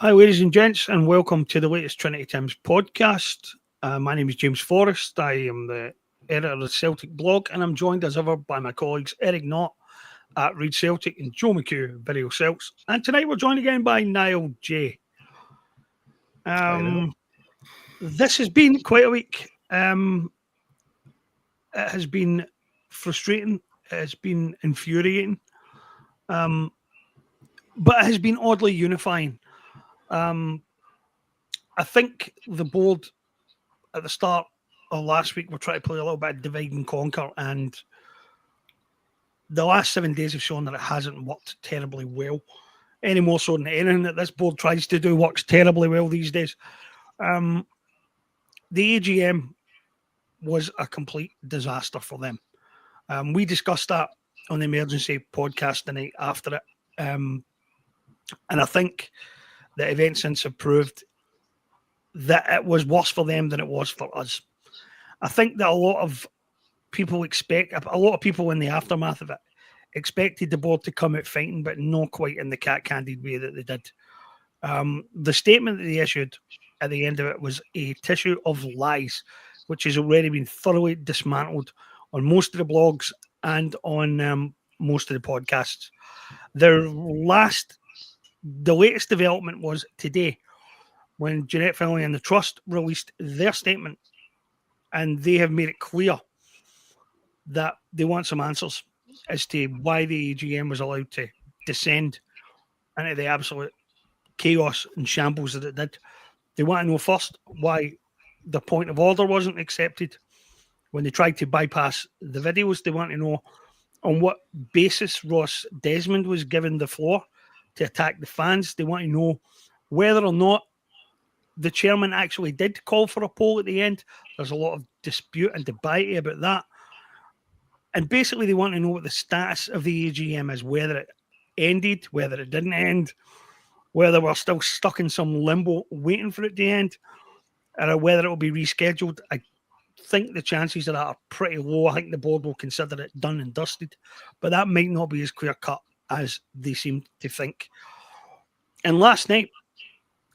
Hi, ladies and gents, and welcome to the latest Trinity Tims podcast. My name is James Forrest. I am the editor of the Celtic blog, and I'm joined as ever by my colleagues Eric Knott at Read Celtic and Joe McHugh, Video Celts. And tonight we're joined again by Niall J. This has been quite a week. It has been frustrating. It has been infuriating. But it has been oddly unifying. I think the board at the start of last week were trying to play a little bit of divide and conquer, and the last 7 days have shown that it hasn't worked terribly well, any more so than anything that this board tries to do works terribly well these days. The AGM was a complete disaster for them. We discussed that on the emergency podcast the night after it, and I think the events since have proved that it was worse for them than it was for us. I think that a lot of people in the aftermath of it expected the board to come out fighting, but not quite in the cat-candied way that they did. The statement that they issued at the end of it was a tissue of lies, which has already been thoroughly dismantled on most of the blogs and on most of the podcasts. The latest development was today, when Jeanette Finlay and the Trust released their statement, and they have made it clear that they want some answers as to why the AGM was allowed to descend into the absolute chaos and shambles that it did. They want to know first why the point of order wasn't accepted when they tried to bypass the videos. They want to know on what basis Ross Desmond was given the floor to attack the fans. They want to know whether or not the chairman actually did call for a poll at the end. There's a lot of dispute and debate about that. And basically, they want to know what the status of the AGM is, whether it ended, whether it didn't end, whether we're still stuck in some limbo waiting for it to end, or whether it will be rescheduled. I think the chances of that are pretty low. I think the board will consider it done and dusted, but that might not be as clear-cut as they seem to think. And last night,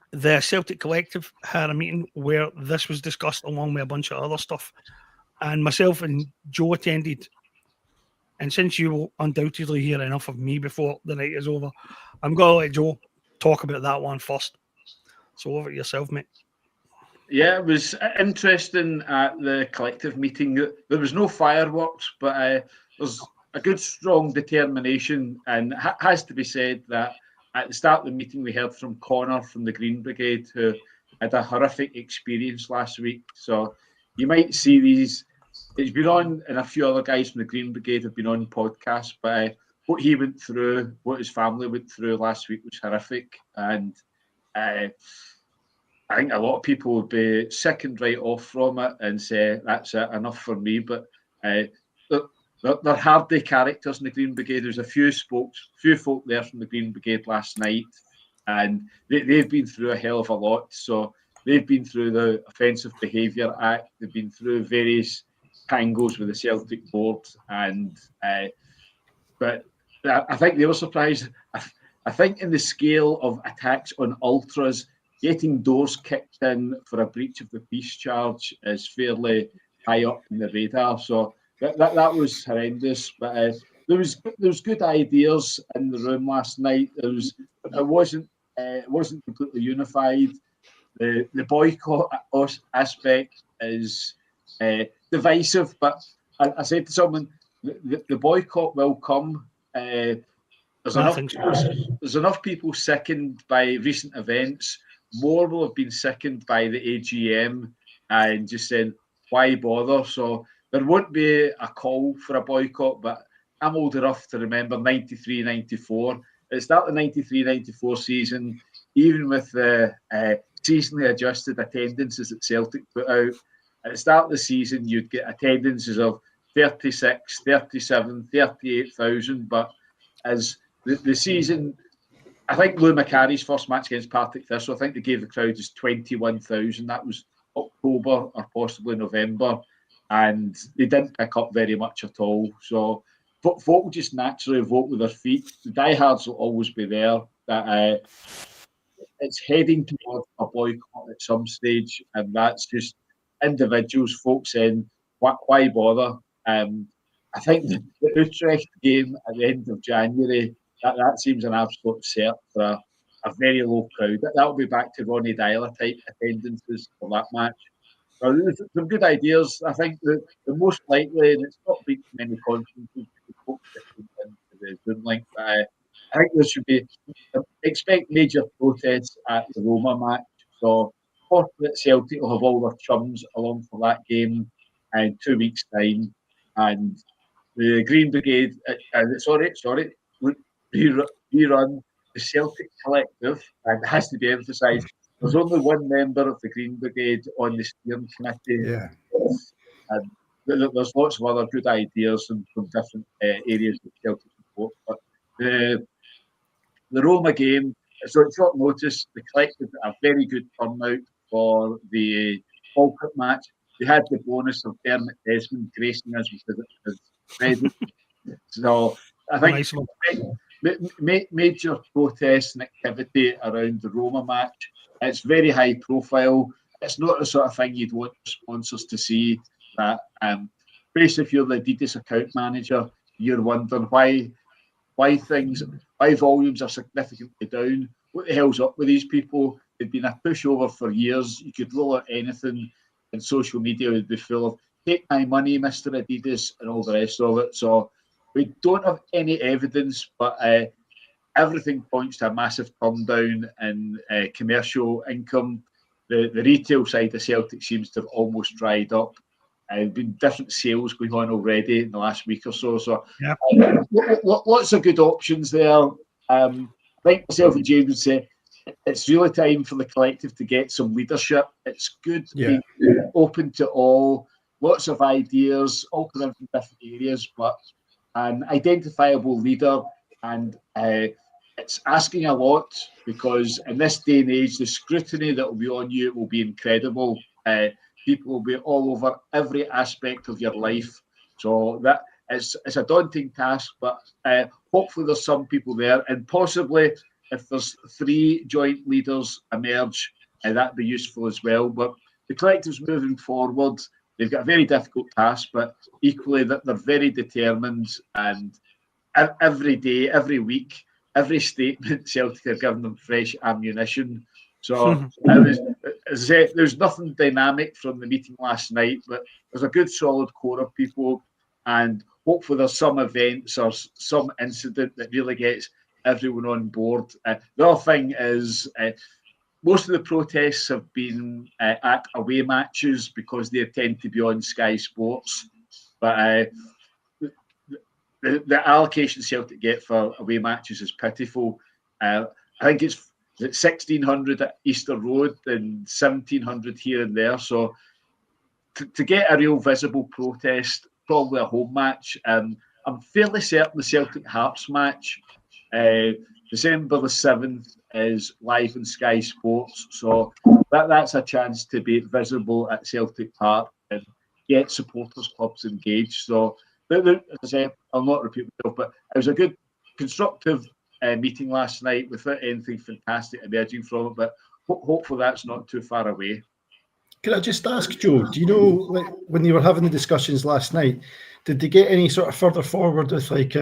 the Celtic Collective had a meeting where this was discussed along with a bunch of other stuff. And myself and Joe attended. And since you will undoubtedly hear enough of me before the night is over, I'm going to let Joe talk about that one first. So over to yourself, mate. Yeah, it was interesting at the Collective meeting. There was no fireworks, but there's a good, strong determination. And it has to be said that at the start of the meeting, we heard from Connor from the Green Brigade, who had a horrific experience last week. So you might see these. It's been on, and a few other guys from the Green Brigade have been on podcasts, but what he went through, what his family went through last week was horrific. And I think a lot of people would be sickened right off from it and say, that's it, enough for me. But they're hardy characters in the Green Brigade. There's a few folk there from the Green Brigade last night, and they've been through a hell of a lot. So they've been through the Offensive Behaviour Act. They've been through various tangles with the Celtic board, but I think they were surprised. I think in the scale of attacks on ultras, getting doors kicked in for a breach of the peace charge is fairly high up in the radar. So that was horrendous. But there was good ideas in the room last night. It wasn't completely unified. The boycott aspect is divisive, but I said to someone, the boycott will come. There's enough people sickened by recent events. More will have been sickened by the AGM and just saying, why bother? So there won't be a call for a boycott, but I'm old enough to remember 93, 94. At the start of the 93, 94 season, even with the seasonally adjusted attendances that Celtic put out, at the start of the season, you'd get attendances of 36, 37, 38,000. But as the season, I think Lou Macari's first match against Partick Thistle, I think they gave the crowd just 21,000. That was October or possibly November. And they didn't pick up very much at all. So folk just naturally vote with their feet. The diehards will always be there. That it's heading towards a boycott at some stage, and that's just individuals, folks saying, why bother? I think the Utrecht game at the end of January, that seems an absolute cert for a very low crowd. That'll be back to Ronnie Dyler type attendances for that match. So there's some good ideas. I think the most likely, and it's not been many conferences, into the Zoom link, but I think there should be expect major protests at the Roma match. So fortunate Celtic will have all their chums along for that game in 2 weeks' time, and the Green Brigade. Rerun the Celtic Collective, and it has to be emphasised. There's only one member of the Green Brigade on the steering committee. Yeah. And there's lots of other good ideas from different areas of Celtic support. But the Roma game, so at short notice, the Collective a very good turnout for the Boycott match. They had the bonus of Desmond gracing us with his presence. So I think major protests and activity around the Roma match. It's very high profile. It's not the sort of thing you'd want sponsors to see. That especially if you're the Adidas account manager, you're wondering why volumes are significantly down. What the hell's up with these people? They've been a pushover for years. You could roll out anything, and social media would be full of "take my money, Mr. Adidas" and all the rest of it. So we don't have any evidence, but everything points to a massive turn down in commercial income. The retail side of Celtic seems to have almost dried up. There's been different sales going on already in the last week or so. So lots of good options there. Like myself and James would say, it's really time for the Collective to get some leadership. It's good being open to all, lots of ideas, all coming from different areas, but an identifiable leader. And it's asking a lot, because in this day and age, the scrutiny that will be on you will be incredible. People will be all over every aspect of your life. So that it's a daunting task, but hopefully there's some people there, and possibly if there's 3 joint leaders emerge, that'd be useful as well. But the Collective's moving forward. They've got a very difficult task, but equally that they're very determined, and every day, every week, every statement, Celtic are giving them fresh ammunition. So there's nothing dynamic from the meeting last night, but there's a good solid core of people, and hopefully there's some events or some incident that really gets everyone on board. The other thing is most of the protests have been at away matches, because they tend to be on Sky Sports. But the allocation Celtic get for away matches is pitiful. I think it's 1,600 at Easter Road and 1,700 here and there. So to get a real visible protest, probably a home match. I'm fairly certain the Celtic Hearts match, December the 7th, is live on Sky Sports. So that's a chance to be visible at Celtic Park and get supporters clubs engaged. So as I say, I'll not repeat myself, but it was a good, constructive meeting last night without anything fantastic emerging from it. But hopefully that's not too far away. Can I just ask, Joe, do you know, like, when you were having the discussions last night, did they get any sort of further forward with like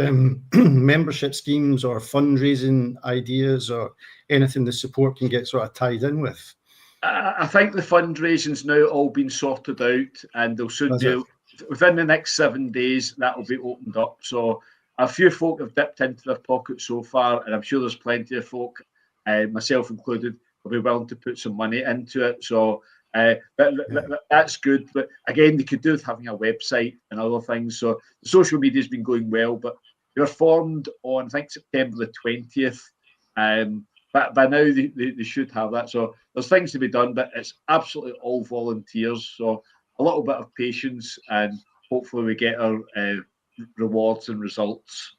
membership schemes or fundraising ideas or anything the support can get sort of tied in with? I think the fundraising's now all been sorted out, and they'll soon do. Within the next 7 days, that will be opened up. So a few folk have dipped into their pockets so far, and I'm sure there's plenty of folk, myself included, will be willing to put some money into it. So that's good. But again, they could do with having a website and other things. So the social media has been going well, but they were formed on, I think, September the 20th. But by now they should have that. So there's things to be done, but it's absolutely all volunteers. So a little bit of patience, and hopefully we get our rewards and results.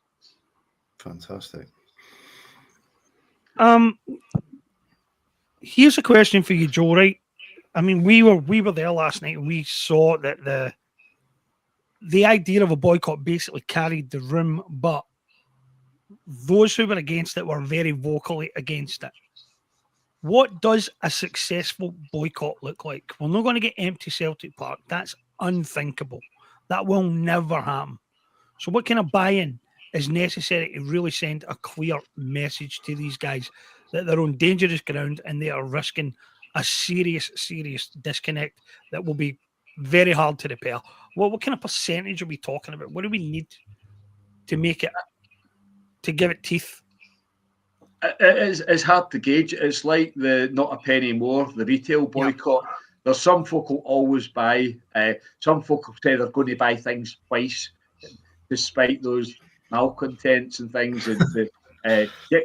Fantastic. Here's a question for you, Joe. Right? I mean, we were there last night, and we saw that the idea of a boycott basically carried the room, but those who were against it were very vocally against it. What does a successful boycott look like? We're not going to get empty Celtic Park. That's unthinkable. That will never happen. So what kind of buy-in is necessary to really send a clear message to these guys that they're on dangerous ground and they are risking a serious disconnect that will be very hard to repair? What kind of percentage are we talking about? What do we need to make it, to give it teeth? It's hard to gauge. It's like the not a penny more, the retail boycott. Yep. There's some folk who always buy. Some folk will say they're going to buy things twice, despite those malcontents and things, and to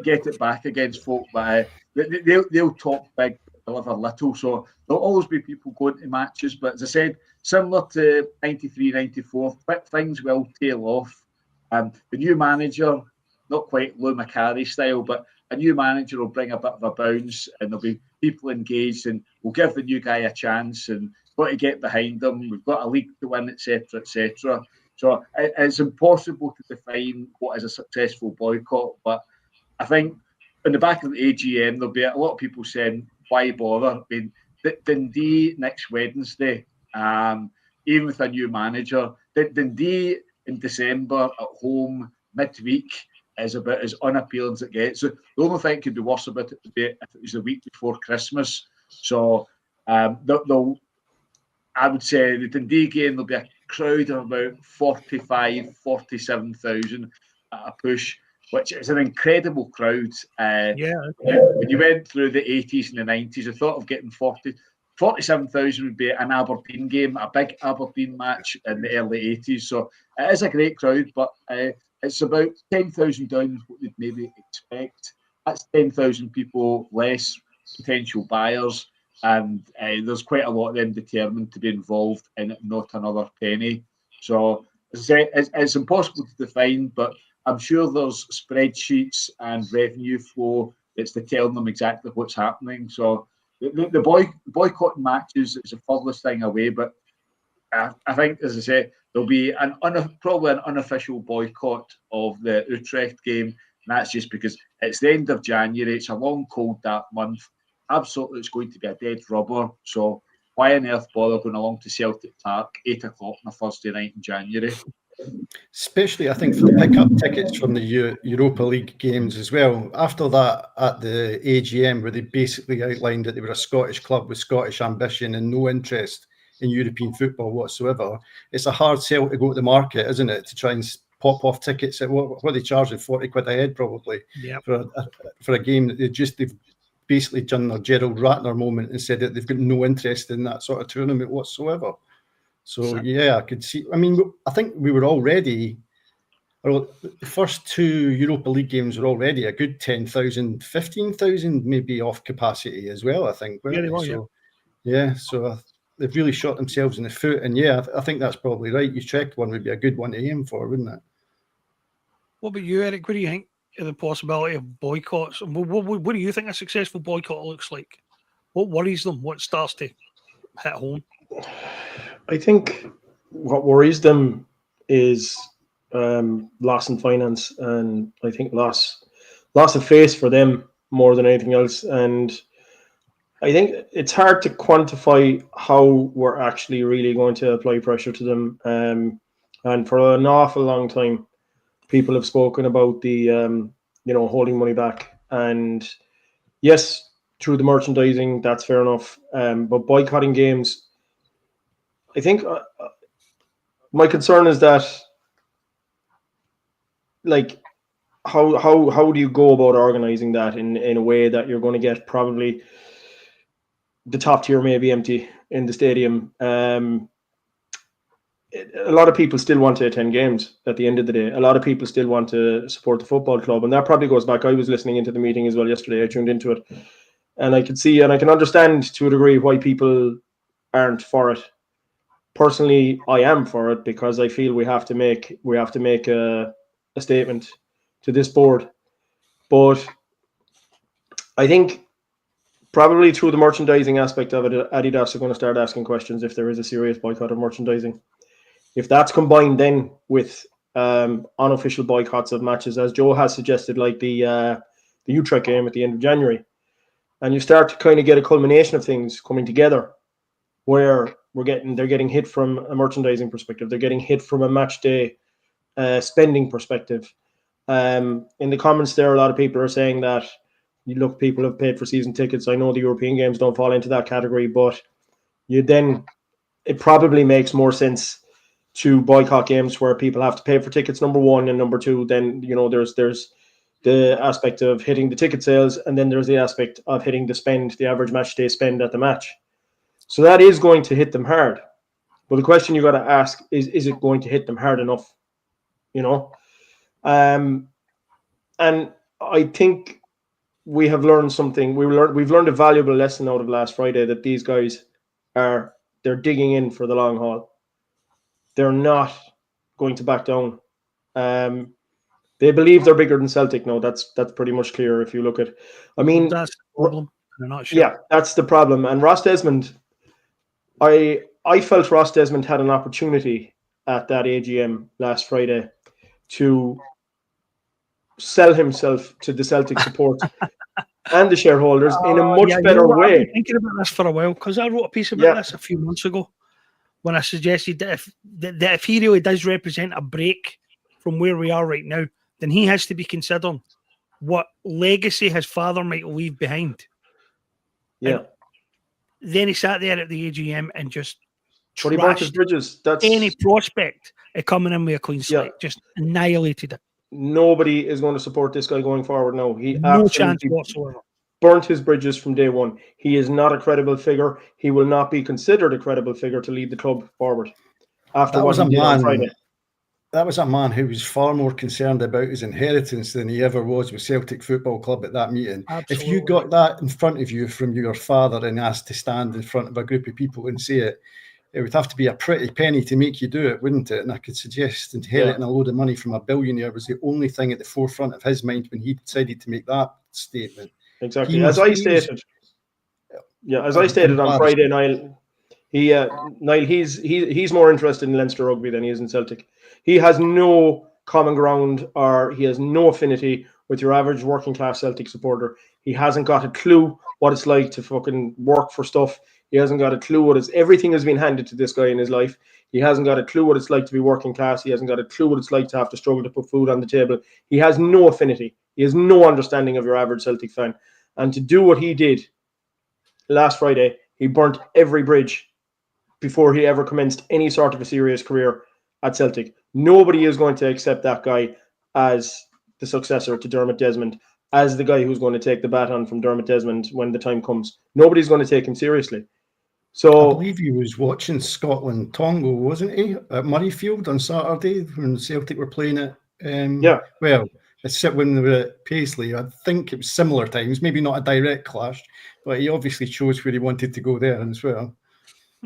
get it back against folk. But they'll talk big, deliver little. So there'll always be people going to matches. But as I said, similar to 93, 94, things will tail off. The new manager, not quite Lou Macari style, but a new manager will bring a bit of a bounce, and there'll be people engaged, and we'll give the new guy a chance, and got to get behind them. We've got a league to win, etc., etc. So it's impossible to define what is a successful boycott. But I think in the back of the AGM, there'll be a lot of people saying, why bother? I mean, Dundee next Wednesday, even with a new manager, Dundee in December at home midweek is about as unappealing as it gets. So the only thing that could be worse about it would be if it was the week before Christmas. So I would say the Dundee game, there'll be a crowd of about 45, 47,000 at a push, which is an incredible crowd. When you went through the 80s and the 90s, I thought of getting 47,000 would be an Aberdeen game, a big Aberdeen match in the early 80s. So it is a great crowd, but it's about 10,000 down what you'd maybe expect. That's 10,000 people less potential buyers, and there's quite a lot of them determined to be involved in it, not another penny. So as I say, it's impossible to define, but I'm sure there's spreadsheets and revenue flow that's to tell them exactly what's happening. So the boycott matches is the furthest thing away, but I think, as I say, there'll be probably an unofficial boycott of the Utrecht game, and that's just because it's the end of January. It's a long, cold, dark month. Absolutely, it's going to be a dead rubber. So why on earth bother going along to Celtic Park 8 o'clock on a Thursday night in January? Especially, I think, for the pick-up tickets from the Europa League games as well. After that, at the AGM, where they basically outlined that they were a Scottish club with Scottish ambition and no interest in European football whatsoever, it's a hard sell to go to the market, isn't it, to try and pop off tickets at what are they charging, 40 quid a head probably, for a game that they've basically done their Gerald Ratner moment and said that they've got no interest in that sort of tournament whatsoever. So yeah, I could see. I mean, I think we were already, the first two Europa League games were already a good 10,000, 15,000 maybe off capacity as well, I think. So they've really shot themselves in the foot. And yeah, I think that's probably right. Utrecht one would be a good one to aim for, wouldn't it? What about you, Eric? What do you think of the possibility of boycotts? What do you think a successful boycott looks like? What worries them? What starts to hit home? I think what worries them is loss in finance, and I think loss of face for them more than anything else. And I think it's hard to quantify how we're actually really going to apply pressure to them. And for an awful long time, people have spoken about the holding money back. And yes, through the merchandising, that's fair enough. But boycotting games, I think my concern is that, like, how do you go about organizing that in a way that you're going to get probably the top tier maybe empty in the stadium? A lot of people still want to attend games at the end of the day. A lot of people still want to support the football club. And that probably goes back. I was listening into the meeting as well yesterday. I tuned into it. And I could see and I can understand to a degree why people aren't for it. Personally, I am for it because I feel we have to make a statement to this board. But I think probably through the merchandising aspect of it, Adidas are going to start asking questions if there is a serious boycott of merchandising. If that's combined then with unofficial boycotts of matches, as Joe has suggested, like the Utrecht game at the end of January, and you start to kind of get a culmination of things coming together, where they're getting hit from a merchandising perspective, they're getting hit from a match day spending perspective. In the comments there, a lot of people are saying that, you look, people have paid for season tickets. I know the European games don't fall into that category, but it probably makes more sense to boycott games where people have to pay for tickets, number one, and number two, then there's the aspect of hitting the ticket sales, and then there's the aspect of hitting the average match day spend at the match. So that is going to hit them hard. But the question you got to ask is it going to hit them hard enough? And I think we have learned something. We've learned a valuable lesson out of last Friday, that these guys they're digging in for the long haul. They're not going to back down. They believe they're bigger than Celtic now. That's pretty much clear if you look at. I mean, that's the problem. They're not sure. Yeah, that's the problem. And Ross Desmond, I felt Ross Desmond had an opportunity at that AGM last Friday to sell himself to the Celtic support and the shareholders in a much better way. I've been thinking about this for a while, because I wrote a piece about this a few months ago, when I suggested that if he really does represent a break from where we are right now, then he has to be considering what legacy his father might leave behind. Yeah. And then he sat there at the AGM and just But he burnt his bridges. That's any prospect of coming in with a clean slate. Just annihilated it. Nobody is going to support this guy going forward now. He no chance whatsoever. Burnt his bridges from day one. He is not a credible figure. He will not be considered a credible figure to lead the club forward. After what he did on Friday. That was a man who was far more concerned about his inheritance than he ever was with Celtic Football Club at that meeting. Absolutely. If you got that in front of you from your father and asked to stand in front of a group of people and say it, it would have to be a pretty penny to make you do it, wouldn't it? And I could suggest inheriting a load of money from a billionaire was the only thing at the forefront of his mind when he decided to make that statement. Exactly. As I stated on Friday, Niall, he's more interested in Leinster rugby than he is in Celtic. He has no common ground, or he has no affinity with your average working class Celtic supporter. He hasn't got a clue what it's like to fucking work for stuff. He hasn't got a clue everything has been handed to this guy in his life. He hasn't got a clue what it's like to be working class. He hasn't got a clue what it's like to have to struggle to put food on the table. He has no affinity. He has no understanding of your average Celtic fan. And to do what he did last Friday, he burnt every bridge before he ever commenced any sort of a serious career at Celtic. Nobody is going to accept that guy as the successor to Dermot Desmond, as the guy who's going to take the baton from Dermot Desmond when the time comes. Nobody's going to take him seriously. So I believe he was watching Scotland Tonga, wasn't he, at Murrayfield on Saturday when Celtic were playing it? Well, when they were at Paisley, I think it was similar times, maybe not a direct clash, but he obviously chose where he wanted to go there as well.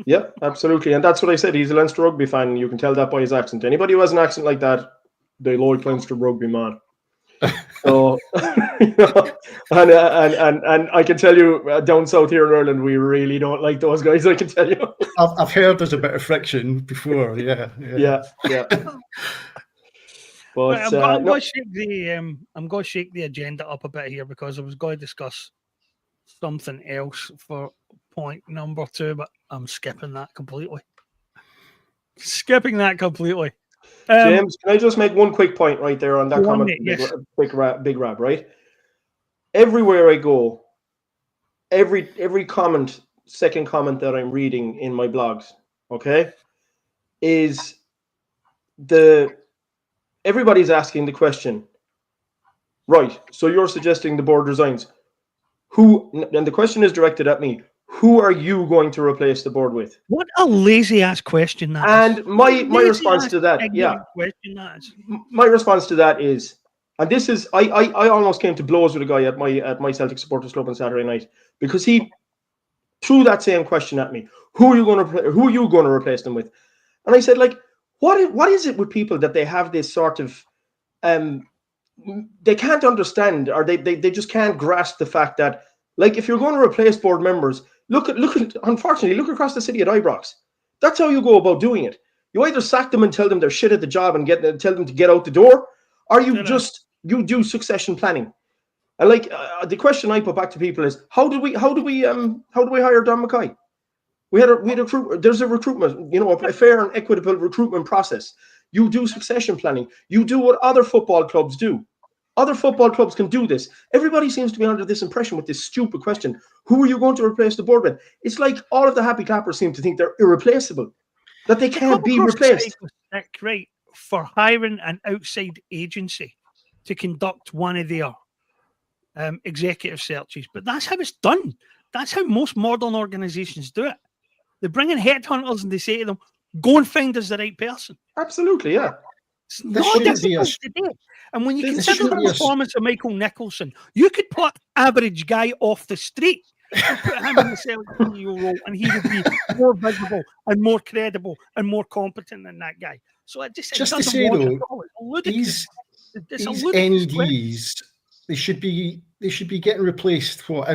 Yeah, absolutely. And that's what I said. He's a Leinster rugby fan. You can tell that by his accent. Anybody who has an accent like that, they like Leinster rugby, man. So, and I can tell you, down south here in Ireland, we really don't like those guys. I can tell you. I've heard there's a bit of friction before. Yeah. But I'm going to shake the agenda up a bit here, because I was going to discuss something else for point number 2, but I'm skipping that completely. James, can I just make one quick point right there on that comment? Yes. Big rab, right? Everywhere I go, every comment, second comment that I'm reading in my blogs, okay, is everybody's asking the question, right? So you're suggesting the board resigns. And the question is directed at me. Who are you going to replace the board with? What a lazy ass question that is. And my response to that, my response to that is, and this is, I almost came to blows with a guy at my Celtic supporters club on Saturday night, because he threw that same question at me. Who are you going to replace them with? And I said, like, what is it with people that they have this sort of they can't understand, or they just can't grasp the fact that, like, if you're going to replace board members, unfortunately, look across the city at Ibrox. That's how you go about doing it. You either sack them and tell them they're shit at the job and tell them to get out the door, or you do succession planning. And like the question I put back to people is, how do we hire Don Mackay? There's a recruitment, a fair and equitable recruitment process. You do succession planning. You do what other football clubs do. Other football clubs can do this. Everybody seems to be under this impression with this stupid question: who are you going to replace the board with? It's like all of the happy clappers seem to think they're irreplaceable, that they can't be replaced. Right, for hiring an outside agency to conduct one of their executive searches, but that's how it's done. That's how most modern organizations do it. They bring in headhunters and they say to them, "Go and find us the right person." Absolutely, yeah. It's not difficult today. And when you consider the performance of Michael Nicholson, you could put average guy off the street and put him in the Celtic CEO role, and he would be more visible and more credible and more competent than that guy. So it just to say though, these NEDs, they should be getting replaced for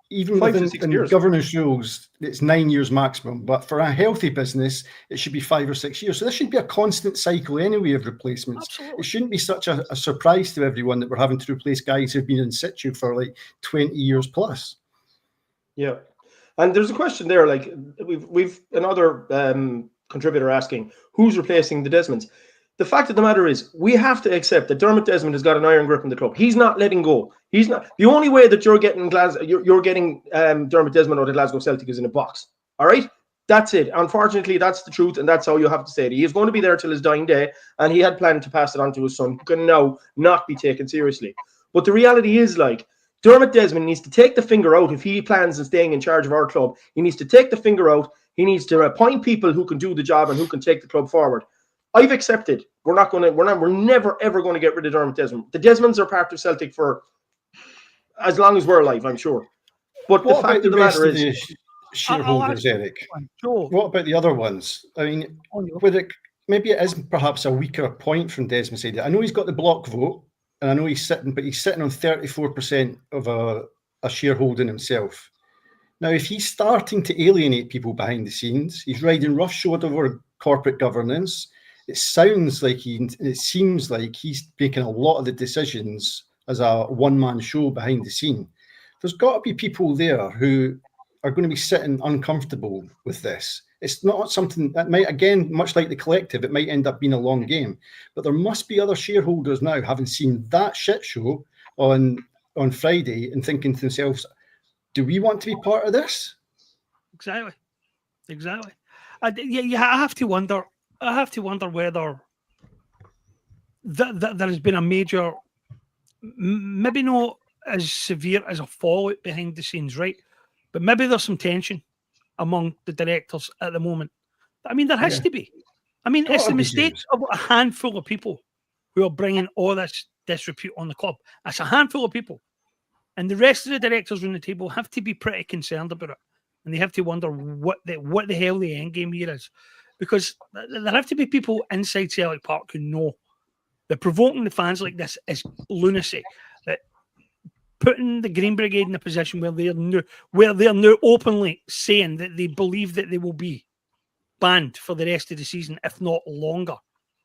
even within governance rules, it's 9 years maximum. But for a healthy business, it should be 5 or 6 years. So this should be a constant cycle anyway of replacements. Absolutely. It shouldn't be such a surprise to everyone that we're having to replace guys who've been in situ for like 20 years plus. Yeah. And there's a question there, like we've another contributor asking, who's replacing the Desmonds? The fact of the matter is, we have to accept that Dermot Desmond has got an iron grip in the club. He's not letting go. He's not. The only way that you're getting Dermot Desmond out of Glasgow Celtic is in a box. All right, that's it. Unfortunately, that's the truth, and that's how you have to say it. He is going to be there till his dying day, and he had planned to pass it on to his son, who can now not be taken seriously. But the reality is, like, Dermot Desmond needs to take the finger out if he plans on staying in charge of our club. He needs to take the finger out. He needs to appoint people who can do the job and who can take the club forward. I've accepted. We're never ever going to get rid of Dermot Desmond. The Desmonds are part of Celtic for as long as we're alive, I'm sure. But the fact of the matter is, shareholders, Eric. What about the other ones? I mean, maybe it is perhaps a weaker point from Desmond's side. I know he's got the block vote, and I know he's sitting on 34% of a shareholding himself. Now, if he's starting to alienate people behind the scenes, he's riding roughshod over corporate governance. It seems like he's making a lot of the decisions as a one-man show behind the scene. There's got to be people there who are going to be sitting uncomfortable with this. It's not something that might, again, much like the collective, it might end up being a long game. But there must be other shareholders now having seen that shit show on Friday and thinking to themselves, do we want to be part of this? Exactly. I have to wonder whether there has been a major, maybe not as severe as a fallout behind the scenes, right? But maybe there's some tension among the directors at the moment. I mean, there has to be. I mean, it's the mistakes of a handful of people who are bringing all this disrepute on the club. That's a handful of people. And the rest of the directors on the table have to be pretty concerned about it. And they have to wonder what the hell the end game here is. Because there have to be people inside Celtic Park who know that provoking the fans like this is lunacy. That putting the Green Brigade in a position where they're now openly saying that they believe that they will be banned for the rest of the season, if not longer,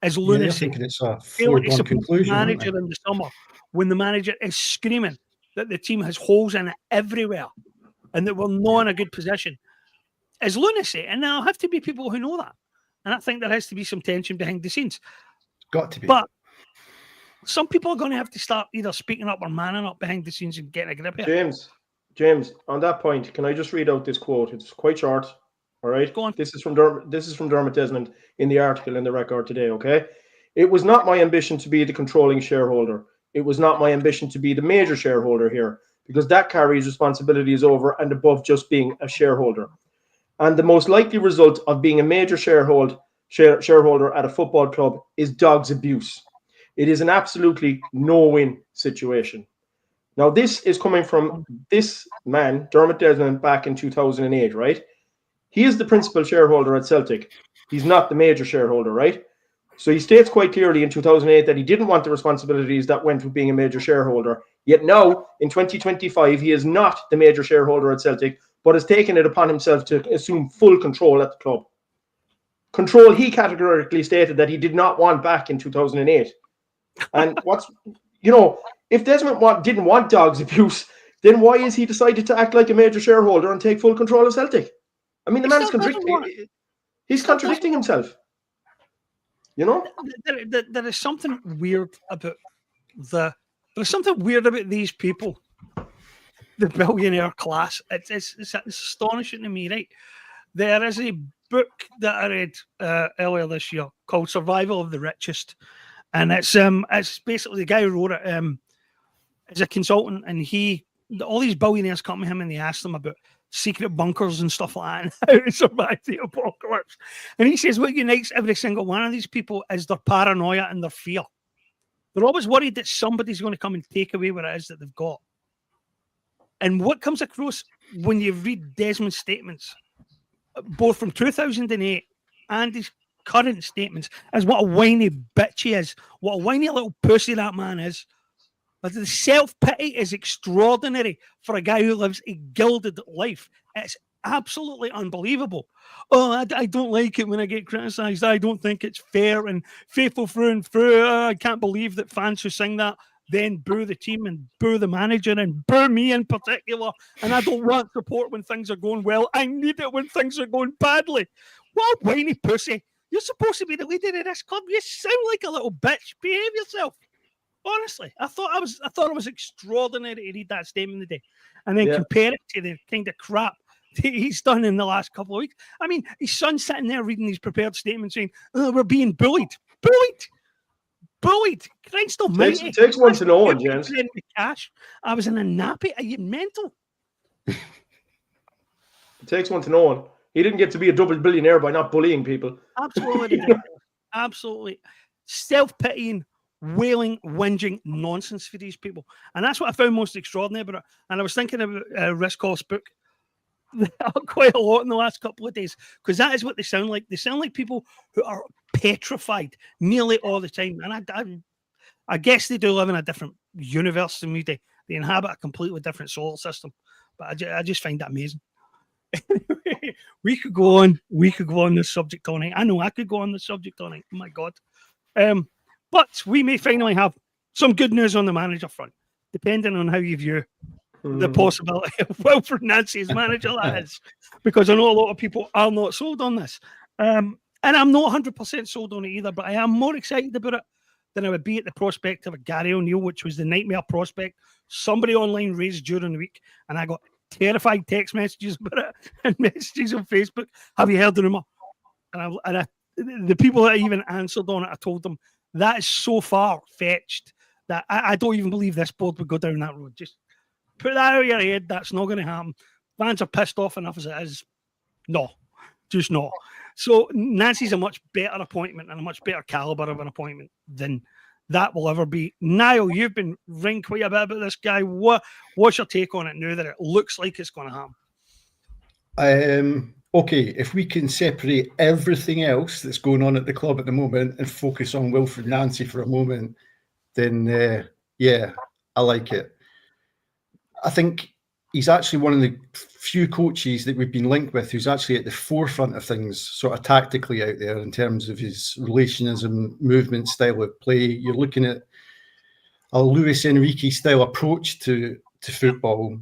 is lunacy. Thinking it's a foregone conclusion. Manager in the summer, when the manager is screaming that the team has holes in it everywhere and that we're not in a good position, is lunacy. And there'll have to be people who know that. And I think there has to be some tension behind the scenes. Got to be. But some people are going to have to start either speaking up or manning up behind the scenes and getting a grip here. James, on that point, can I just read out this quote? It's quite short. All right. Go on. This is from Dermot Desmond in the article in the Record today. Okay. It was not my ambition to be the controlling shareholder. It was not my ambition to be the major shareholder here, because that carries responsibilities over and above just being a shareholder. And the most likely result of being a major shareholder at a football club is dog's abuse. It is an absolutely no-win situation. Now, this is coming from this man, Dermot Desmond, back in 2008, right? He is the principal shareholder at Celtic. He's not the major shareholder, right? So he states quite clearly in 2008 that he didn't want the responsibilities that went with being a major shareholder. Yet now, in 2025, he is not the major shareholder at Celtic, but has taken it upon himself to assume full control at the club. Control he categorically stated that he did not want back in 2008. And if Desmond didn't want dogs abuse, then why is he decided to act like a major shareholder and take full control of Celtic? I mean, the man's contradicting. He's contradicting himself. There is something weird about there's something weird about these people, the billionaire class. It's astonishing to me, right? There is a book that I read earlier this year called "Survival of the Richest," and it's basically the guy who wrote it is a consultant, and all these billionaires come to him and they ask them about secret bunkers and stuff like that, and how to survive the apocalypse. And he says what unites every single one of these people is their paranoia and their fear. They're always worried that somebody's going to come and take away what it is that they've got. And what comes across when you read Desmond's statements, both from 2008 and his current statements, is what a whiny bitch he is, what a whiny little pussy that man is. But the self-pity is extraordinary for a guy who lives a gilded life. It's absolutely unbelievable. Oh, I don't like it when I get criticised. I don't think it's fair and faithful through and through. I can't believe that fans who sing that then boo the team and boo the manager and boo me in particular. And I don't want support when things are going well. I need it when things are going badly. What a whiny pussy. You're supposed to be the leader of this club. You sound like a little bitch. Behave yourself. Honestly, I thought it was extraordinary to read that statement today, and then compare it to the kind of crap he's done in the last couple of weeks. I mean, his son's sitting there reading these prepared statements saying, "Oh, we're being bullied." Christ almighty! It takes one to know one, James. Cash. I was in a nappy. Are you mental? It takes one to know one. He didn't get to be a double billionaire by not bullying people. Absolutely, absolutely self-pitying, wailing, whinging nonsense for these people. And that's what I found most extraordinary about it. And I was thinking about Riscoff's book quite a lot in the last couple of days, because that is what they sound like. They sound like people who are petrified nearly all the time. And I guess they do live in a different universe than we do. They inhabit a completely different solar system. But I just find that amazing. Anyway, we could go on this subject all night. I know I could go on this subject all night. Oh my God. But we may finally have some good news on the manager front, depending on how you view the possibility of Wilfred Nancy as manager, that is. Because I know a lot of people are not sold on this. And I'm not 100% sold on it either, but I am more excited about it than I would be at the prospect of a Gary O'Neill, which was the nightmare prospect somebody online raised during the week. And I got terrified text messages about it and messages on Facebook. Have you heard the rumour? And the people that even answered on it, I told them, that is so far-fetched that I don't even believe this board would go down that road. Just put that out of your head. That's not going to happen. Fans are pissed off enough as it is. No, just not. So Nancy's a much better appointment and a much better calibre of an appointment than that will ever be. Niall, you've been ringing quite a bit about this guy. What's your take on it now that it looks like it's going to happen? Okay, if we can separate everything else that's going on at the club at the moment and focus on Wilfred Nancy for a moment, then I like it. I think he's actually one of the few coaches that we've been linked with who's actually at the forefront of things sort of tactically out there in terms of his relationism, movement, style of play. You're looking at a Luis Enrique style approach to football.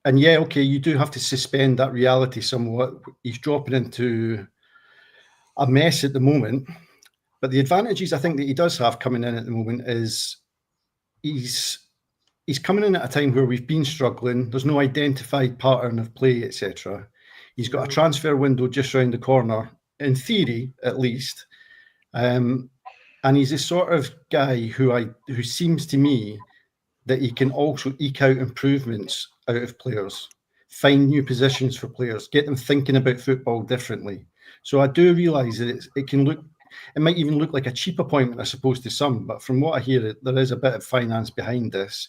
And yeah, okay, you do have to suspend that reality somewhat. He's dropping into a mess at the moment. But the advantages I think that he does have coming in at the moment is he's coming in at a time where we've been struggling. There's no identified pattern of play, etc. He's got a transfer window just round the corner, in theory, at least. And he's the sort of guy who seems to me that he can also eke out improvements out of players, find new positions for players, get them thinking about football differently. So I do realise that it might even look like a cheap appointment, I suppose, to some, but from what I hear, there is a bit of finance behind this.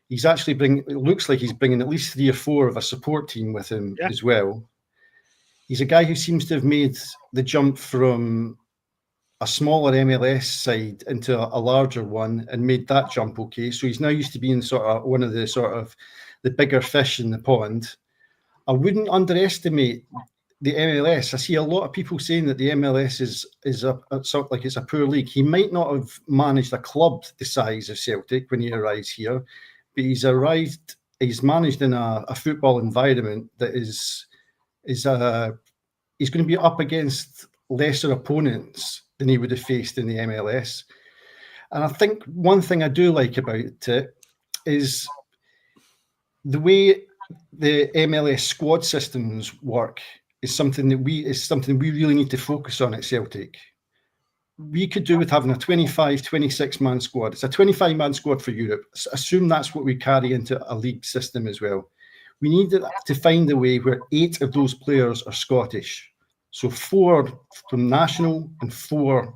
He's actually it looks like he's bringing at least 3 or 4 of a support team with him as well. He's a guy who seems to have made the jump from a smaller MLS side into a larger one and made that jump okay. So he's now used to being sort of one of the bigger fish in the pond. I wouldn't underestimate the MLS, I see a lot of people saying that the MLS is a sort of like it's a poor league. He might not have managed a club the size of Celtic when he arrives here, but he's managed in a football environment that is he's going to be up against lesser opponents than he would have faced in the MLS. And I think one thing I do like about it is the way the MLS squad systems work is something we really need to focus on at Celtic. We could do with having a 25, 26-man squad. It's a 25-man squad for Europe. Assume that's what we carry into a league system as well. We need to find a way where 8 of those players are Scottish. So 4 from national and 4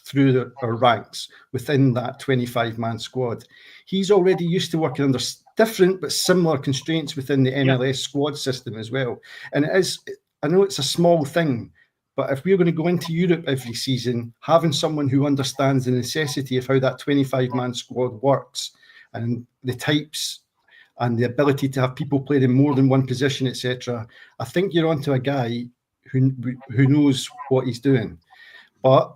through our ranks within that 25-man squad. He's already used to working under different but similar constraints within the MLS squad system as well. And I know it's a small thing, but if we're going to go into Europe every season, having someone who understands the necessity of how that 25-man squad works and the types and the ability to have people playing in more than one position, etc., I think you're onto a guy who knows what he's doing. But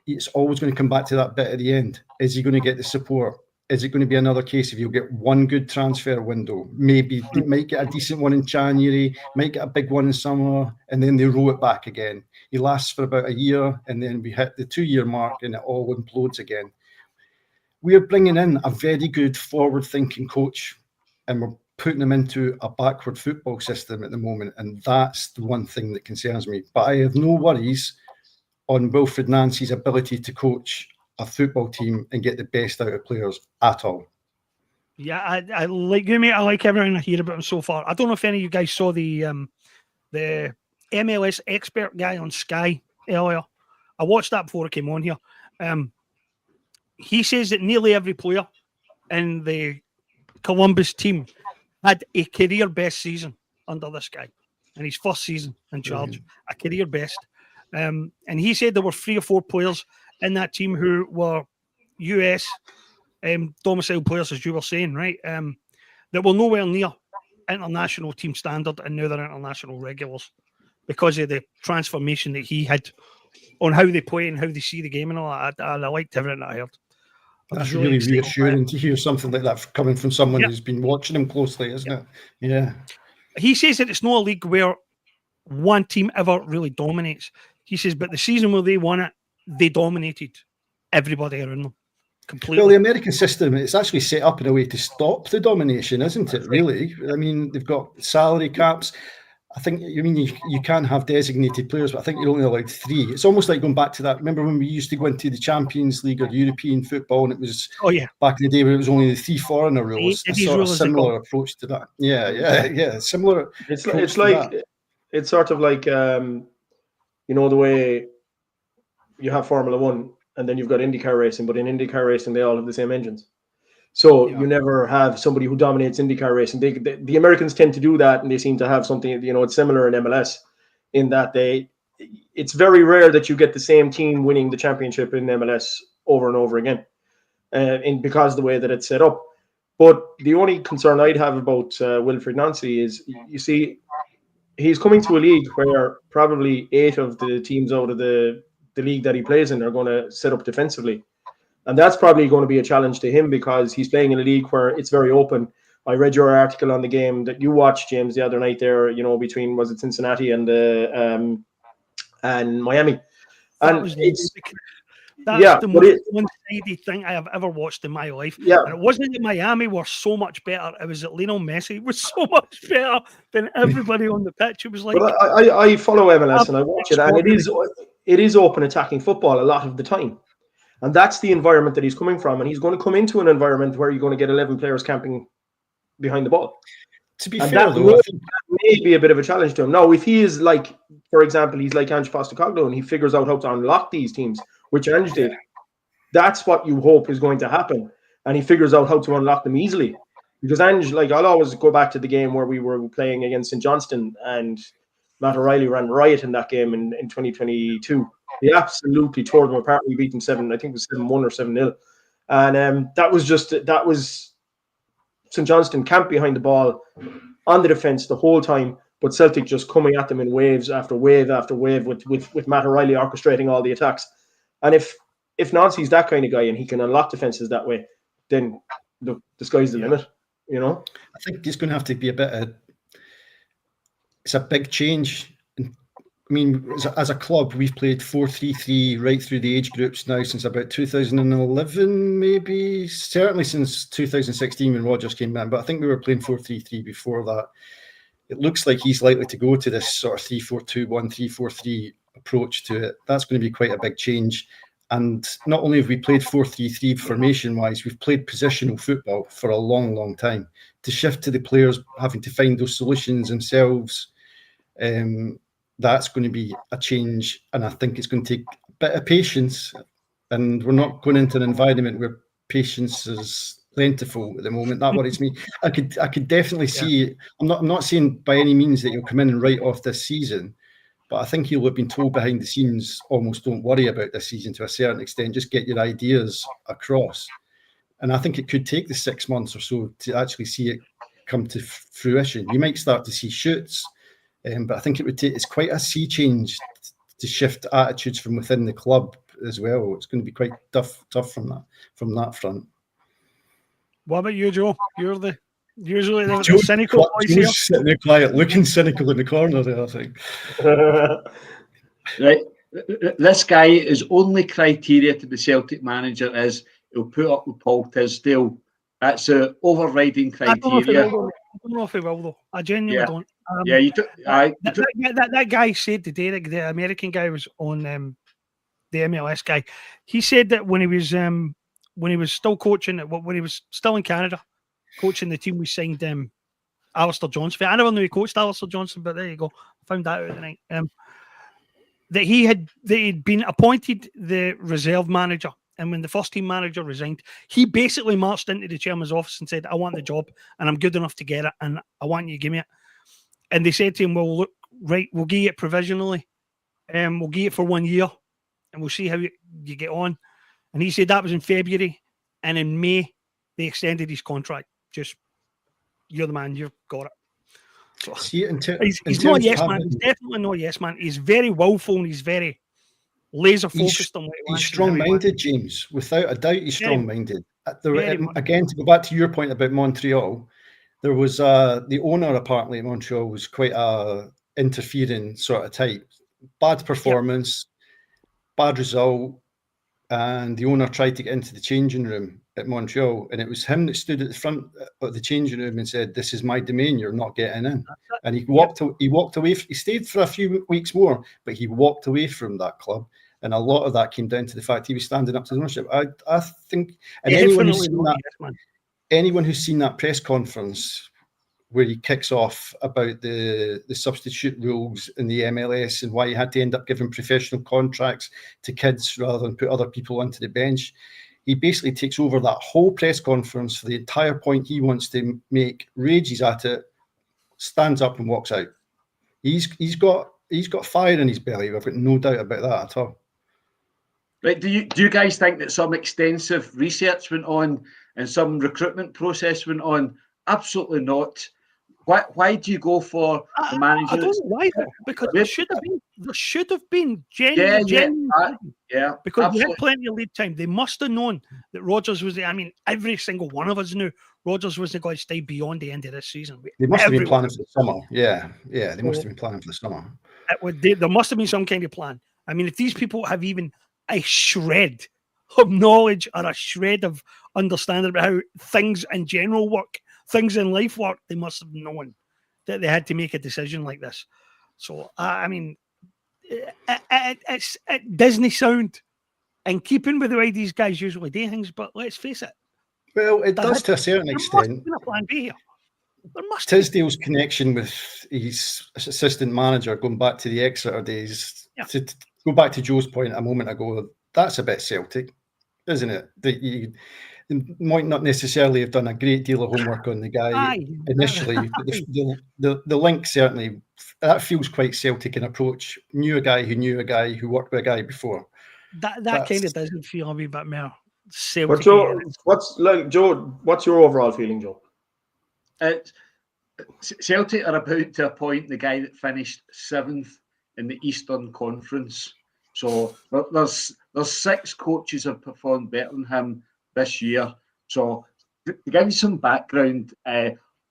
it's always going to come back to that bit at the end. Is he going to get the support? Is it going to be another case of you'll get one good transfer window? Maybe they might get a decent one in January, might get a big one in summer, and then they roll it back again. He lasts for about a year, and then we hit the 2-year mark, and it all implodes again. We're bringing in a very good forward-thinking coach, and we're putting him into a backward football system at the moment, and that's the one thing that concerns me. But I have no worries on Wilfred Nancy's ability to coach a football team and get the best out of players at all. Yeah, I like you, mate. I like everything I hear about him so far. I don't know if any of you guys saw the MLS expert guy on Sky earlier. I watched that before I came on here. He says that nearly every player in the Columbus team had a career best season under this guy in his first season in charge, a career best. And he said there were 3 or 4 players in that team who were US domiciled players, as you were saying, right? That were nowhere near international team standard, and now they're international regulars because of the transformation that he had on how they play and how they see the game and all that. I liked everything I heard. That's really reassuring to hear something like that coming from someone who's been watching him closely, isn't it? Yeah. He says that it's not a league where one team ever really dominates. He says, but the season where they won it, they dominated everybody around them completely. Well, the American system, it's actually set up in a way to stop the domination, isn't it, really? I mean, they've got salary caps. I think, you can have designated players, but I think you're only allowed 3. It's almost like going back to that. Remember when we used to go into the Champions League or European football, and it was back in the day where it was only the 3 foreigner rules. A sort of similar approach to that. Yeah. Similar. It's like it's sort of like the way you have Formula One and then you've got IndyCar racing, but in IndyCar racing they all have the same engines. So you never have somebody who dominates IndyCar racing. The Americans tend to do that, and they seem to have something, it's similar in MLS in that it's very rare that you get the same team winning the championship in MLS over and over again, because of the way that it's set up. But the only concern I'd have about Wilfred Nancy is, you see, he's coming to a league where probably 8 of the teams out of the league that he plays in are going to set up defensively. And that's probably going to be a challenge to him because he's playing in a league where it's very open. I read your article on the game that you watched, James, the other night there, between, was it Cincinnati and Miami? And that's the most one-sided thing I have ever watched in my life. Yeah. And it wasn't that Miami were so much better. It was that Lionel Messi was so much better than everybody on the pitch. It was like... But I follow MLS and I watch it, and it is open attacking football a lot of the time. And that's the environment that he's coming from. And he's going to come into an environment where you're going to get 11 players camping behind the ball. To be fair, though, that may be a bit of a challenge to him. Now, if he is like, for example, he's like Ange Postecoglou and he figures out how to unlock these teams, which Ange did, that's what you hope is going to happen. And he figures out how to unlock them easily. Because Ange, I'll always go back to the game where we were playing against St. Johnston and Matt O'Reilly ran riot in that game in 2022. He absolutely tore them apart. We beat them 7, I think it was 7-1 or 7-0. And that was St. Johnston camped behind the ball on the defence the whole time, but Celtic just coming at them in waves after wave after wave with Matt O'Reilly orchestrating all the attacks. And if Nancy's that kind of guy and he can unlock defenses that way, then the sky's the limit, you know? I think it's going to have to be it's a big change. I mean, as a club, we've played 4-3-3 right through the age groups now since about 2011, maybe. Certainly since 2016 when Rodgers came in, but I think we were playing 4-3-3 before that. It looks like he's likely to go to this sort of 3-4-2-1, 3-4-3 approach to it. That's going to be quite a big change. And not only have we played 4-3-3 formation-wise, we've played positional football for a long, long time. To shift to the players having to find those solutions themselves, that's going to be a change, and I think it's going to take a bit of patience, and we're not going into an environment where patience is plentiful at the moment. That worries me. I could definitely see. I'm not saying by any means that he'll come in and write off this season, but I think he'll have been told behind the scenes, almost don't worry about this season to a certain extent. Just get your ideas across, and I think it could take the 6 months or so to actually see it come to fruition. You might start to see shoots. But I think it would take. It's quite a sea change to shift attitudes from within the club as well. It's going to be quite tough from that front. What about you, Joe? You're usually the Joe's cynical voice here. Sitting there quiet, looking cynical in the corner there, I think. Right, this guy, his only criteria to be Celtic manager is he'll put up with Paul Tisdale. That's an overriding criteria. I don't know if he will, though. I genuinely don't. That guy said today, the American guy was on the MLS guy. He said that when he was still coaching, when he was still in Canada, coaching the team, we signed Alistair Johnson. I never knew he coached Alistair Johnson, but there you go. I found that out tonight. That he'd been appointed the reserve manager. And when the first team manager resigned, he basically marched into the chairman's office and said, I want the job and I'm good enough to get it and I want you to give me it. And they said to him, well, look, right, we'll give you it provisionally. We'll give it for 1 year and we'll see how you get on. And he said that was in February. And in May, they extended his contract. Just, you're the man, you've got it. So, he's not a yes man. He's definitely not a yes man. He's very willful and he's very laser focused on what he wants. He's strong-minded, James. Without a doubt, he's strong-minded. Again, to go back to your point about Montreal, there was the owner apparently in Montreal was quite a interfering sort of type. Bad performance, bad result, and the owner tried to get into the changing room at Montreal, and it was him that stood at the front of the changing room and said, "This is my domain. You're not getting in." And he walked away. He stayed for a few weeks more, but he walked away from that club. And a lot of that came down to the fact he was standing up to the ownership. I think, and anyone who's seen that press conference where he kicks off about the substitute rules in the MLS and why he had to end up giving professional contracts to kids rather than put other people onto the bench, he basically takes over that whole press conference for the entire point he wants to make, rages at it, stands up and walks out. He's got fire in his belly. I've got no doubt about that at all. Right? Do you guys think that some extensive research went on and some recruitment process went on? Absolutely not. Why do you go for the manager? I don't know why, because there should have been genuine. Because absolutely. we had plenty of lead time. They must have known that Rodgers was. I mean, every single one of us knew Rodgers wasn't going to stay beyond the end of this season. They must have been planning for the summer. Yeah, they must have been planning for the summer. There must have been some kind of plan. I mean, if these people have even a shred of knowledge or a shred of understanding about how things in general work, things in life work, they must have known that they had to make a decision like this. So, I mean, it's Disney sound in keeping with the way these guys usually do things, but let's face it. Well, it does to a certain extent. There must have been a plan B here. Tisdale's connection with his assistant manager, going back to the Exeter days, to go back to Joe's point a moment ago, that's a bit Celtic, isn't it? That you might not necessarily have done a great deal of homework on the guy initially. But the link certainly, that feels quite Celtic in approach. Knew a guy who worked with a guy before. That kind of doesn't feel a wee bit more Celtic. But Joe, what's your overall feeling, Joe? Celtic are about to appoint the guy that finished 7th in the Eastern Conference. So there's 6 coaches have performed better than him this year. So to give you some background,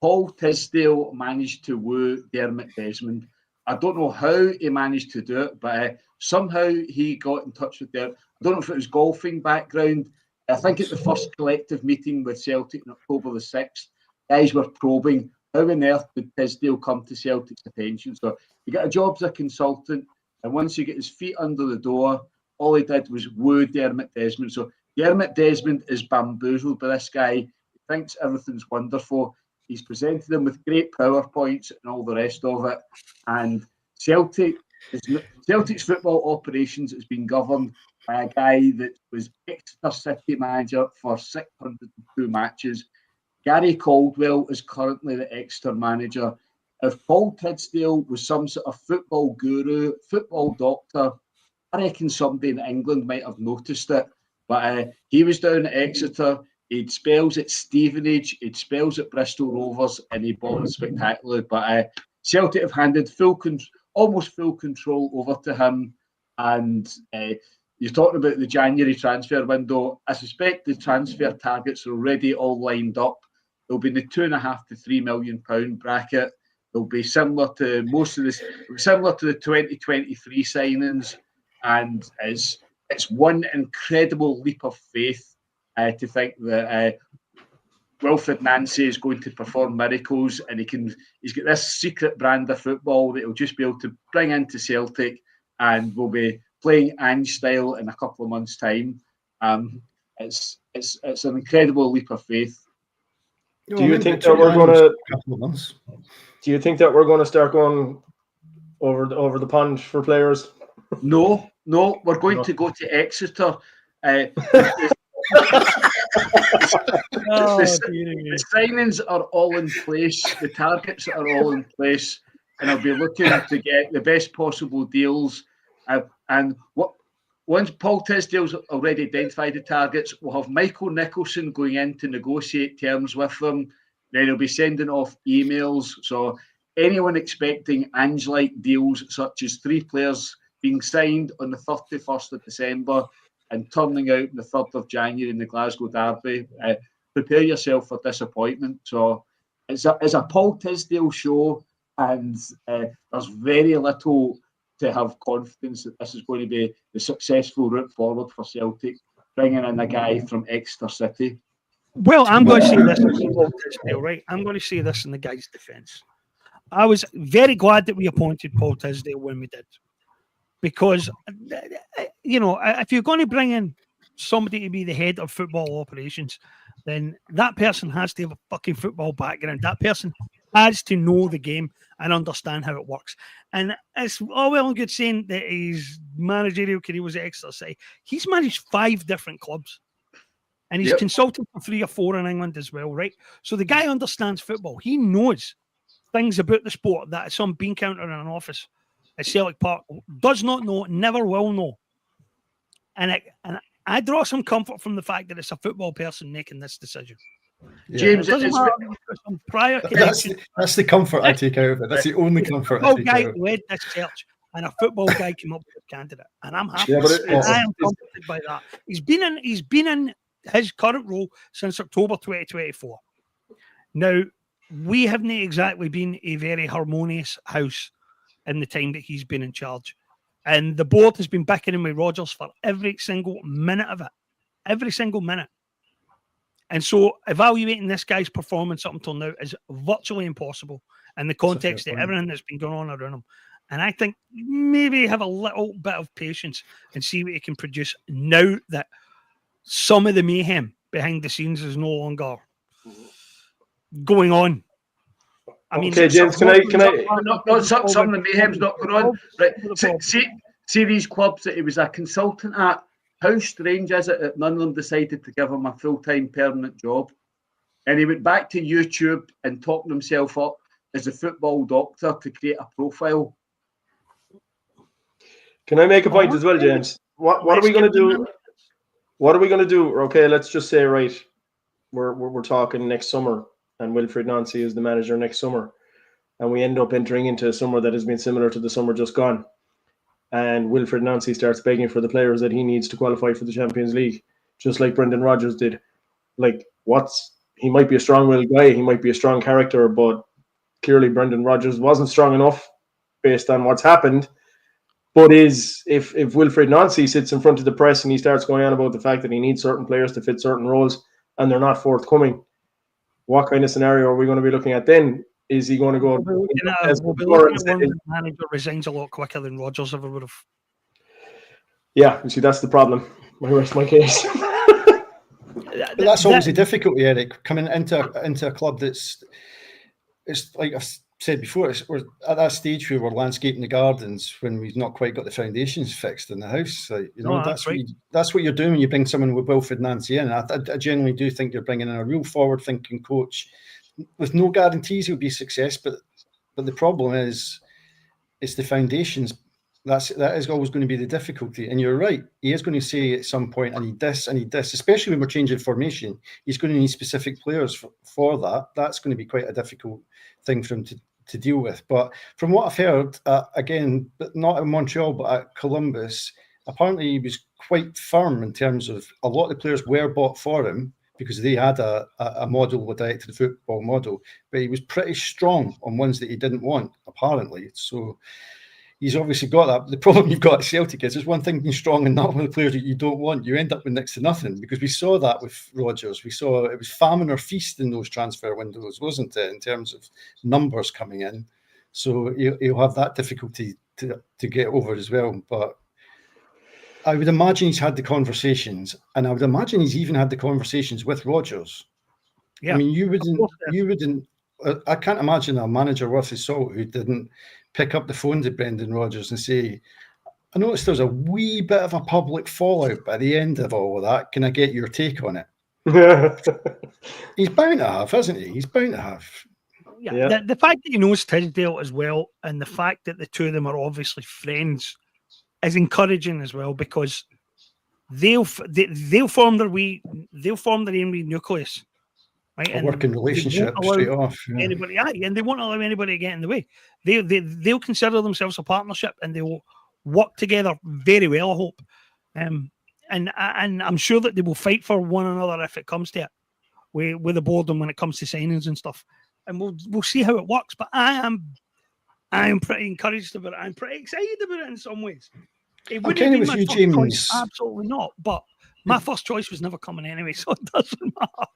Paul Tisdale managed to woo Dermot Desmond. I don't know how he managed to do it, but somehow he got in touch with Dermot. I don't know if it was golfing background. I think at the first collective meeting with Celtic on October the 6th, guys were probing how on earth did Tisdale come to Celtic's attention. So he got a job as a consultant, and once he got his feet under the door, all he did was woo Dermot Desmond. So Dermot Desmond is bamboozled by this guy. He thinks everything's wonderful. He's presented him with great PowerPoints and all the rest of it. And Celtic's football operations has been governed by a guy that was Exeter City manager for 602 matches. Gary Caldwell is currently the Exeter manager. If Paul Tisdale was some sort of football guru, football doctor, I reckon somebody in England might have noticed it. But he was down at Exeter. He'd spells at Stevenage, he'd spells at Bristol Rovers, and he bombed spectacularly. But Celtic have handed almost full control over to him. And you're talking about the January transfer window. I suspect the transfer targets are already all lined up. They'll be in the £2.5 to £3 million bracket. They'll be similar to similar to the 2023 signings, and it's one incredible leap of faith to think that Wilfred Nancy is going to perform miracles, and he's got this secret brand of football that he'll just be able to bring into Celtic, and we'll be playing Ange style in a couple of months' time. It's an incredible leap of faith. Do you think that we're going to? Do you think that we're going to start going over the pond for players? No, we're going to go to Exeter. The signings are all in place. The targets are all in place, and I'll be looking to get the best possible deals. And once Paul Tisdale's already identified the targets, we'll have Michael Nicholson going in to negotiate terms with them. Then he'll be sending off emails. So anyone expecting Ange-like deals, such as 3 players being signed on the 31st of December and turning out on the 3rd of January in the Glasgow Derby, prepare yourself for disappointment. So it's a Paul Tisdale show, and there's very little to have confidence that this is going to be the successful route forward for Celtic, bringing in a guy from Exeter City. Well, I'm going to say this, right? I'm going to say this in the guy's defence. I was very glad that we appointed Paul Tisdale when we did, because, if you're going to bring in somebody to be the head of football operations, then that person has to have a fucking football background. That person has to know the game and understand how it works. And it's all well and good saying that his managerial career was at Exeter City. He's managed 5 different clubs. And he's consulted for 3 or 4 in England as well, right? So the guy understands football. He knows things about the sport that some bean counter in an office at Celtic Park does not know, never will know. And I draw some comfort from the fact that it's a football person making this decision. Yeah. James, that's the comfort I take out of it. That's the only comfort I take out of it. A football guy led this search, and a football guy came up with a candidate, and I'm happy. Yeah, I am comforted by that. He's been in his current role since October 2024. Now, we haven't exactly been a very harmonious house in the time that he's been in charge. And the board has been bickering with Rodgers for every single minute of it. Every single minute. And so evaluating this guy's performance up until now is virtually impossible in the context of everything that's been going on around him. And I think maybe have a little bit of patience and see what he can produce now that some of the mayhem behind the scenes is no longer going on. I mean, okay, James, can I? Some of the mayhem's not going on. Right. See these clubs that he was a consultant at. How strange is it that none of them decided to give him a full-time permanent job? And he went back to YouTube and talked himself up as a football doctor to create a profile. Can I make a point as well, James? What are we going to do? What are we going to do? Okay, let's just say, right, we're talking next summer, and Wilfred Nancy is the manager next summer. and we end up entering into a summer that has been similar to the summer just gone. And Wilfred Nancy starts begging for the players that he needs to qualify for the Champions League, just like Brendan Rodgers did. Like, he might be a strong-willed guy, he might be a strong character, but clearly Brendan Rodgers wasn't strong enough based on what's happened. But if Wilfred Nancy sits in front of the press and he starts going on about the fact that he needs certain players to fit certain roles and they're not forthcoming, what kind of scenario are we going to be looking at then? Is he going to go? We'll be looking at one where the manager resigns a lot quicker than Rodgers ever would have. Yeah, you see, that's the problem. I rest my case. But that's always the difficulty, Eric, coming into a club it's like I've said before, we're at that stage where we're landscaping the gardens when we've not quite got the foundations fixed in the house. Like, that's right. That's what you're doing when you bring someone with Wilfred Nancy in. I generally do think you're bringing in a real forward-thinking coach with no guarantees he'll be a success. But the problem is, it's the foundations. That is always going to be the difficulty. And you're right. He is going to say at some point, I need this, especially when we're changing formation. He's going to need specific players for that. That's going to be quite a difficult thing for him to deal with. But from what I've heard, again, but not in Montreal, but at Columbus, apparently he was quite firm in terms of a lot of the players were bought for him because they had a model, a directed football model, but he was pretty strong on ones that he didn't want, apparently. So he's obviously got that. The problem you've got at Celtic is there's one thing being strong and not one of the players that you don't want. You end up with next to nothing, because we saw that with Rodgers. We saw it was famine or feast in those transfer windows, wasn't it, in terms of numbers coming in. So he'll have that difficulty to get over as well. But I would imagine he's had the conversations, and I would imagine he's even had the conversations with Rodgers. Yeah. I mean, you wouldn't. I can't imagine a manager worth his salt who didn't pick up the phone to Brendan Rodgers and say, I noticed there's a wee bit of a public fallout by the end of all of that. Can I get your take on it? He's bound to have, hasn't he? He's bound to have. Yeah. The fact that he knows Tisdale as well, and the fact that the two of them are obviously friends, is encouraging as well, because they'll form their own wee nucleus. Right? A working relationship straight off. Yeah. Anybody, and they won't allow anybody to get in the way. They'll consider themselves a partnership, and they will work together very well, I hope. And I'm sure that they will fight for one another if it comes to it, with the board and when it comes to signings and stuff. And we'll see how it works. But I am pretty encouraged about it. I'm pretty excited about it in some ways. It wouldn't be my first choice, absolutely not. But my first choice was never coming anyway, so it doesn't matter.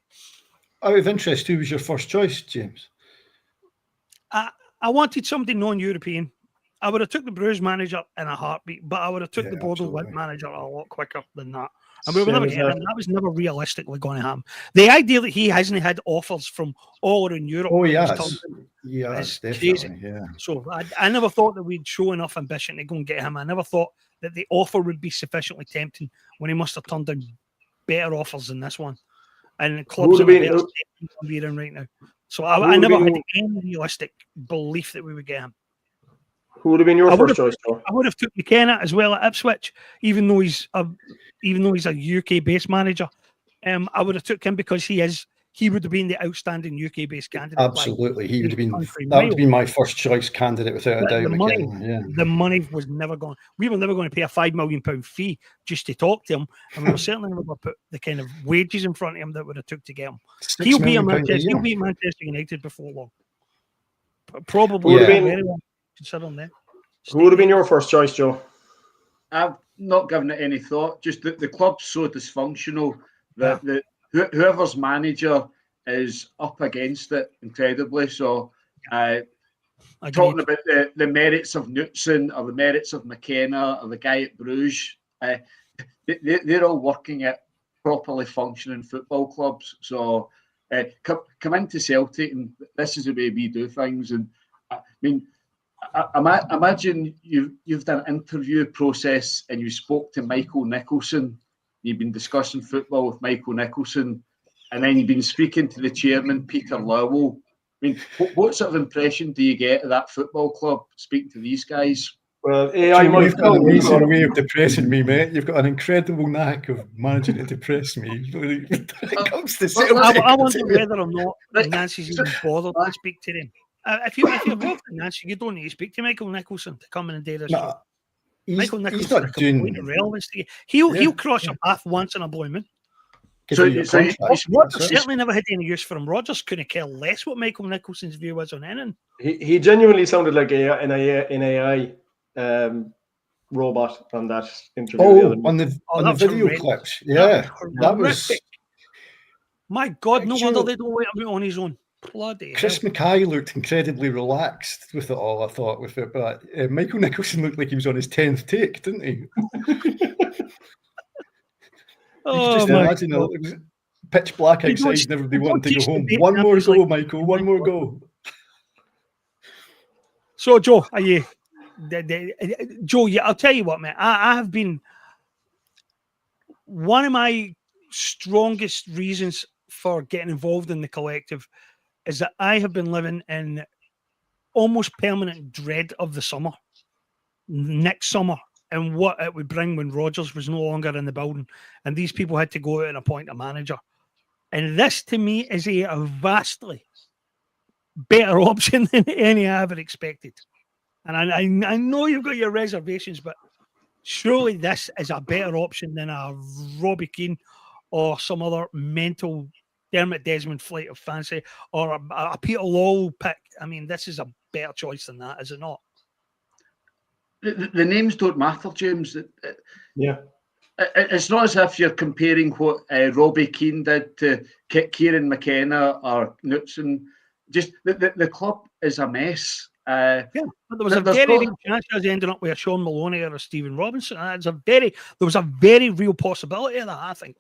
Out of interest, who was your first choice, James? I wanted somebody non-European. I would have took the Bruges manager in a heartbeat, but I would have took the Bordeaux manager a lot quicker than that. And we were never getting him. That was never realistically going to happen. The idea that he hasn't had offers from all around Europe. Oh, yes. Yes, definitely. Crazy. Yeah. So I never thought that we'd show enough ambition to go and get him. I never thought that the offer would be sufficiently tempting when he must have turned down better offers than this one. And clubs are better we're in right now. So I never had any realistic belief that we would get him. Who would have been your first choice? I would have took McKenna as well at Ipswich, even though he's a UK-based manager. I would have took him because he would have been the outstanding UK-based candidate. Absolutely, he would have been. That would have been my first choice candidate without a doubt. The money was never going. We were never going to pay a £5 million fee just to talk to him, and we were certainly never going to put the kind of wages in front of him that would have took to get him. He'll be Manchester United before long. Probably. Considering that. Who would have been your first choice, Joe? I've not given it any thought. Just that the club's so dysfunctional that whoever's manager is up against it incredibly. So, talking about the merits of Knutson or the merits of McKenna or the guy at Bruges, they're all working at properly functioning football clubs. So, come into Celtic, and this is the way we do things. And I mean, I imagine you've done an interview process and you spoke to Michael Nicholson. You've been discussing football with Michael Nicholson, and then you've been speaking to the chairman, Peter Lowell. I mean, what sort of impression do you get of that football club speaking to these guys? Well, you've got an amazing way of depressing me, mate. You've got an incredible knack of managing to depress me. It comes to I wonder whether or not Nancy's even bothered to speak to him. If you're involved in that, you don't need to speak to Michael Nicholson to come in and do this. No, Michael he's Nicholson not is complete doing. irrelevance to you. He'll Yeah, cross your path once in a blue moon. So your contract, he's- Rogers that's it. certainly never had any use for him. Rogers couldn't care less what Michael Nicholson's view was on anything. He genuinely sounded like an AI robot on that interview. the other on day. the that was video horrendous. clips. That Yeah, was that was horrific. My God, no Like, wonder Joe- they don't let him out on his own. Bloody Chris hell. Mackay looked incredibly relaxed with it all, I thought, with it, but Michael Nicholson looked like he was on his 10th take, didn't he? You could just my imagine God. it was pitch black You don't- outside and everybody you don't wanting to teach go home. debate One more numbers go, like- Michael, one more go. So, Joe, are you? Joe, yeah, I'll tell you what, man. I have been one of my strongest reasons for getting involved in the collective is that I have been living in almost permanent dread of the summer, next summer, and what it would bring when Rogers was no longer in the building and these people had to go out and appoint a manager. And this, to me, is a vastly better option than any I ever expected. And I know you've got your reservations, but surely this is a better option than a Robbie Keane or some other mental Dermot Desmond flight of fancy or a Peter Lawwell pick. I mean, this is a better choice than that, is it not? The names don't matter, James. Yeah. It's not as if you're comparing what Robbie Keane did to Kieran McKenna or Knutson. Just the club is a mess. Yeah, but there was a very real chance I was ending up with a Sean Maloney or a Stephen Robinson. There was a very real possibility of that, I think.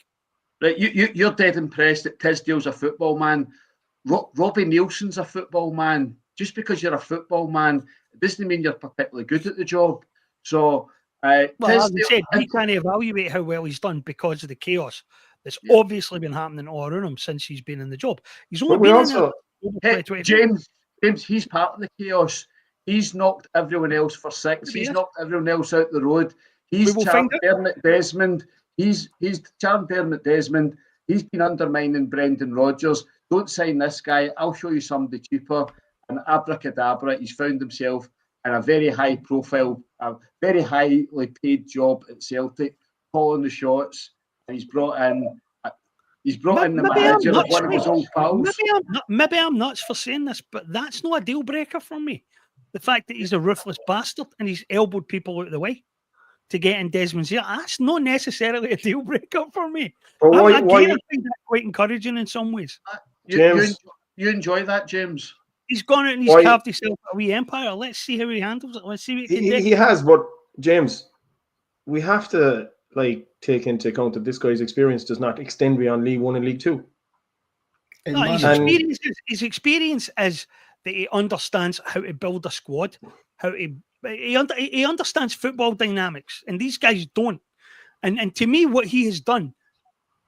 Right, you're dead impressed that Tisdale's a football man. Robbie Nielsen's a football man. Just because you're a football man, it doesn't mean you're particularly good at the job. So, well, as I Tisdale, said, we can't evaluate how well he's done because of the chaos that's obviously been happening all around him since he's been in the job. He's only been in hey, James, he's part of the chaos. He's knocked everyone else for six. He's knocked everyone else out the road. He's charmed Dermot Desmond. He's charmed Dermot Desmond. He's been undermining Brendan Rodgers. Don't sign this guy. I'll show you somebody cheaper. And abracadabra, he's found himself in a very high profile, a very highly paid job at Celtic, calling the shots. And he's brought in the manager of one of his old pals. Maybe I'm nuts for saying this, but that's not a deal breaker for me. The fact that he's a ruthless bastard and he's elbowed people out of the way to get in Desmond's ear, that's not necessarily a deal breaker for me. Well, I find that quite encouraging in some ways. You enjoy that, James? He's gone out and he's carved himself a wee empire. Let's see how he handles it. Let's see what he can do. He has, but James, we have to take into account that this guy's experience does not extend beyond League One and League Two. No, his experience is that he understands how to build a squad, he understands football dynamics, and these guys don't. And to me, what he has done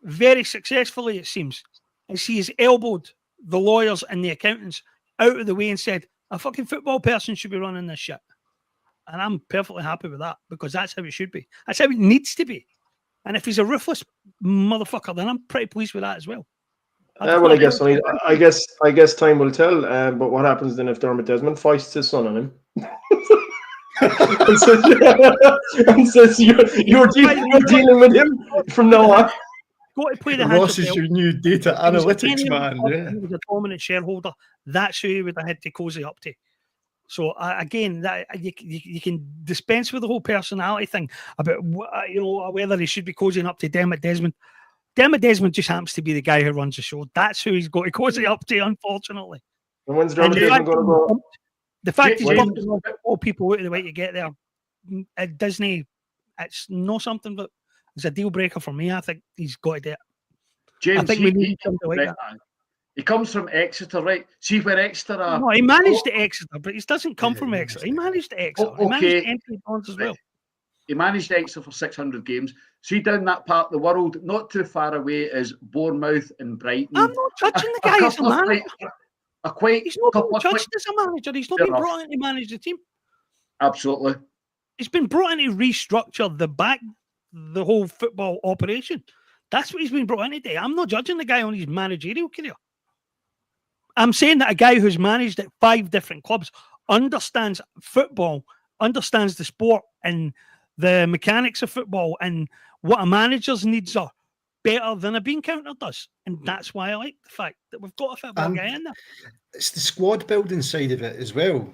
very successfully, it seems, is he has elbowed the lawyers and the accountants out of the way and said, a fucking football person should be running this shit. And I'm perfectly happy with that because that's how it should be. That's how it needs to be. And if he's a ruthless motherfucker, then I'm pretty pleased with that as well. Well, I guess time will tell. But what happens then if Dermot Desmond foists his son on him? and says you're dealing with him from now on. Got to play the Ross is your new data analytics man. Yeah, he was a dominant shareholder. That's who he would have had to cozy up to. So again, that you can dispense with the whole personality thing about whether he should be cozying up to Dermot Desmond. Dermot Desmond just happens to be the guy who runs the show. That's who he's got to cozy up to, unfortunately. And when's Dermot Desmond going to go? The fact he's bumping all people out of the way to get there at Disney, it's not something that is a deal breaker for me. I think he's got to do it. James, I think we need something like that. He comes from Exeter, right? See where Exeter are? No, he managed Exeter, but he doesn't come from Exeter. He managed Exeter. He managed Anthony Barnes as well. He managed Exeter for 600 games. See down that part of the world, not too far away, is Bournemouth and Brighton. I'm not judging the guy as a manager. He's not been judged as a manager. He's not been brought in to manage the team. Absolutely. He's been brought in to restructure the whole football operation. That's what he's been brought in to do. I'm not judging the guy on his managerial career. I'm saying that a guy who's managed at 5 different clubs understands football, understands the sport and the mechanics of football and what a manager's needs are better than a bean counter does. And that's why I like the fact that we've got a football guy in there. It's the squad building side of it as well.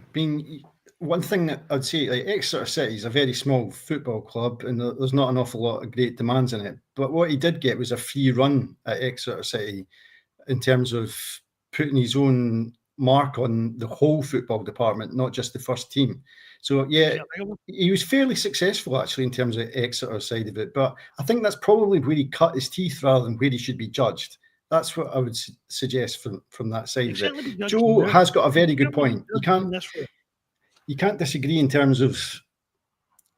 One thing that I'd say, like, Exeter City is a very small football club and there's not an awful lot of great demands in it. But what he did get was a free run at Exeter City in terms of putting his own mark on the whole football department, not just the first team. So, yeah, he was fairly successful, actually, in terms of Exeter side of it. But I think that's probably where he cut his teeth rather than where he should be judged. That's what I would suggest from that side of it. Joe has got a very good point. You can't disagree in terms of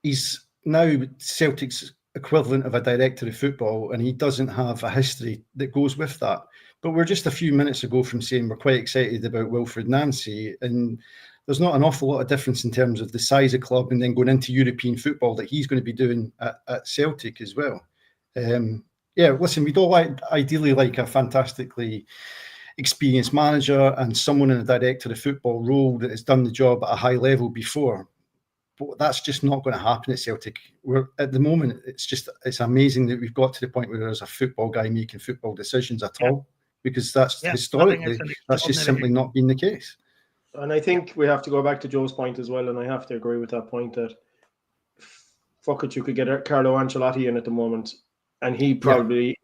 he's now Celtic's equivalent of a director of football, and he doesn't have a history that goes with that. But we're just a few minutes ago from saying we're quite excited about Wilfred Nancy, and there's not an awful lot of difference in terms of the size of club and then going into European football that he's going to be doing at Celtic as well. Listen, we'd all ideally like a fantastically experienced manager and someone in a director of football role that has done the job at a high level before. But that's just not going to happen at Celtic. At the moment, it's amazing that we've got to the point where there's a football guy making football decisions at all, because that's historically, that's just simply not been the case. And I think we have to go back to Joe's point as well, and I have to agree with that point that fuck it, you could get Carlo Ancelotti in at the moment, and he'd probably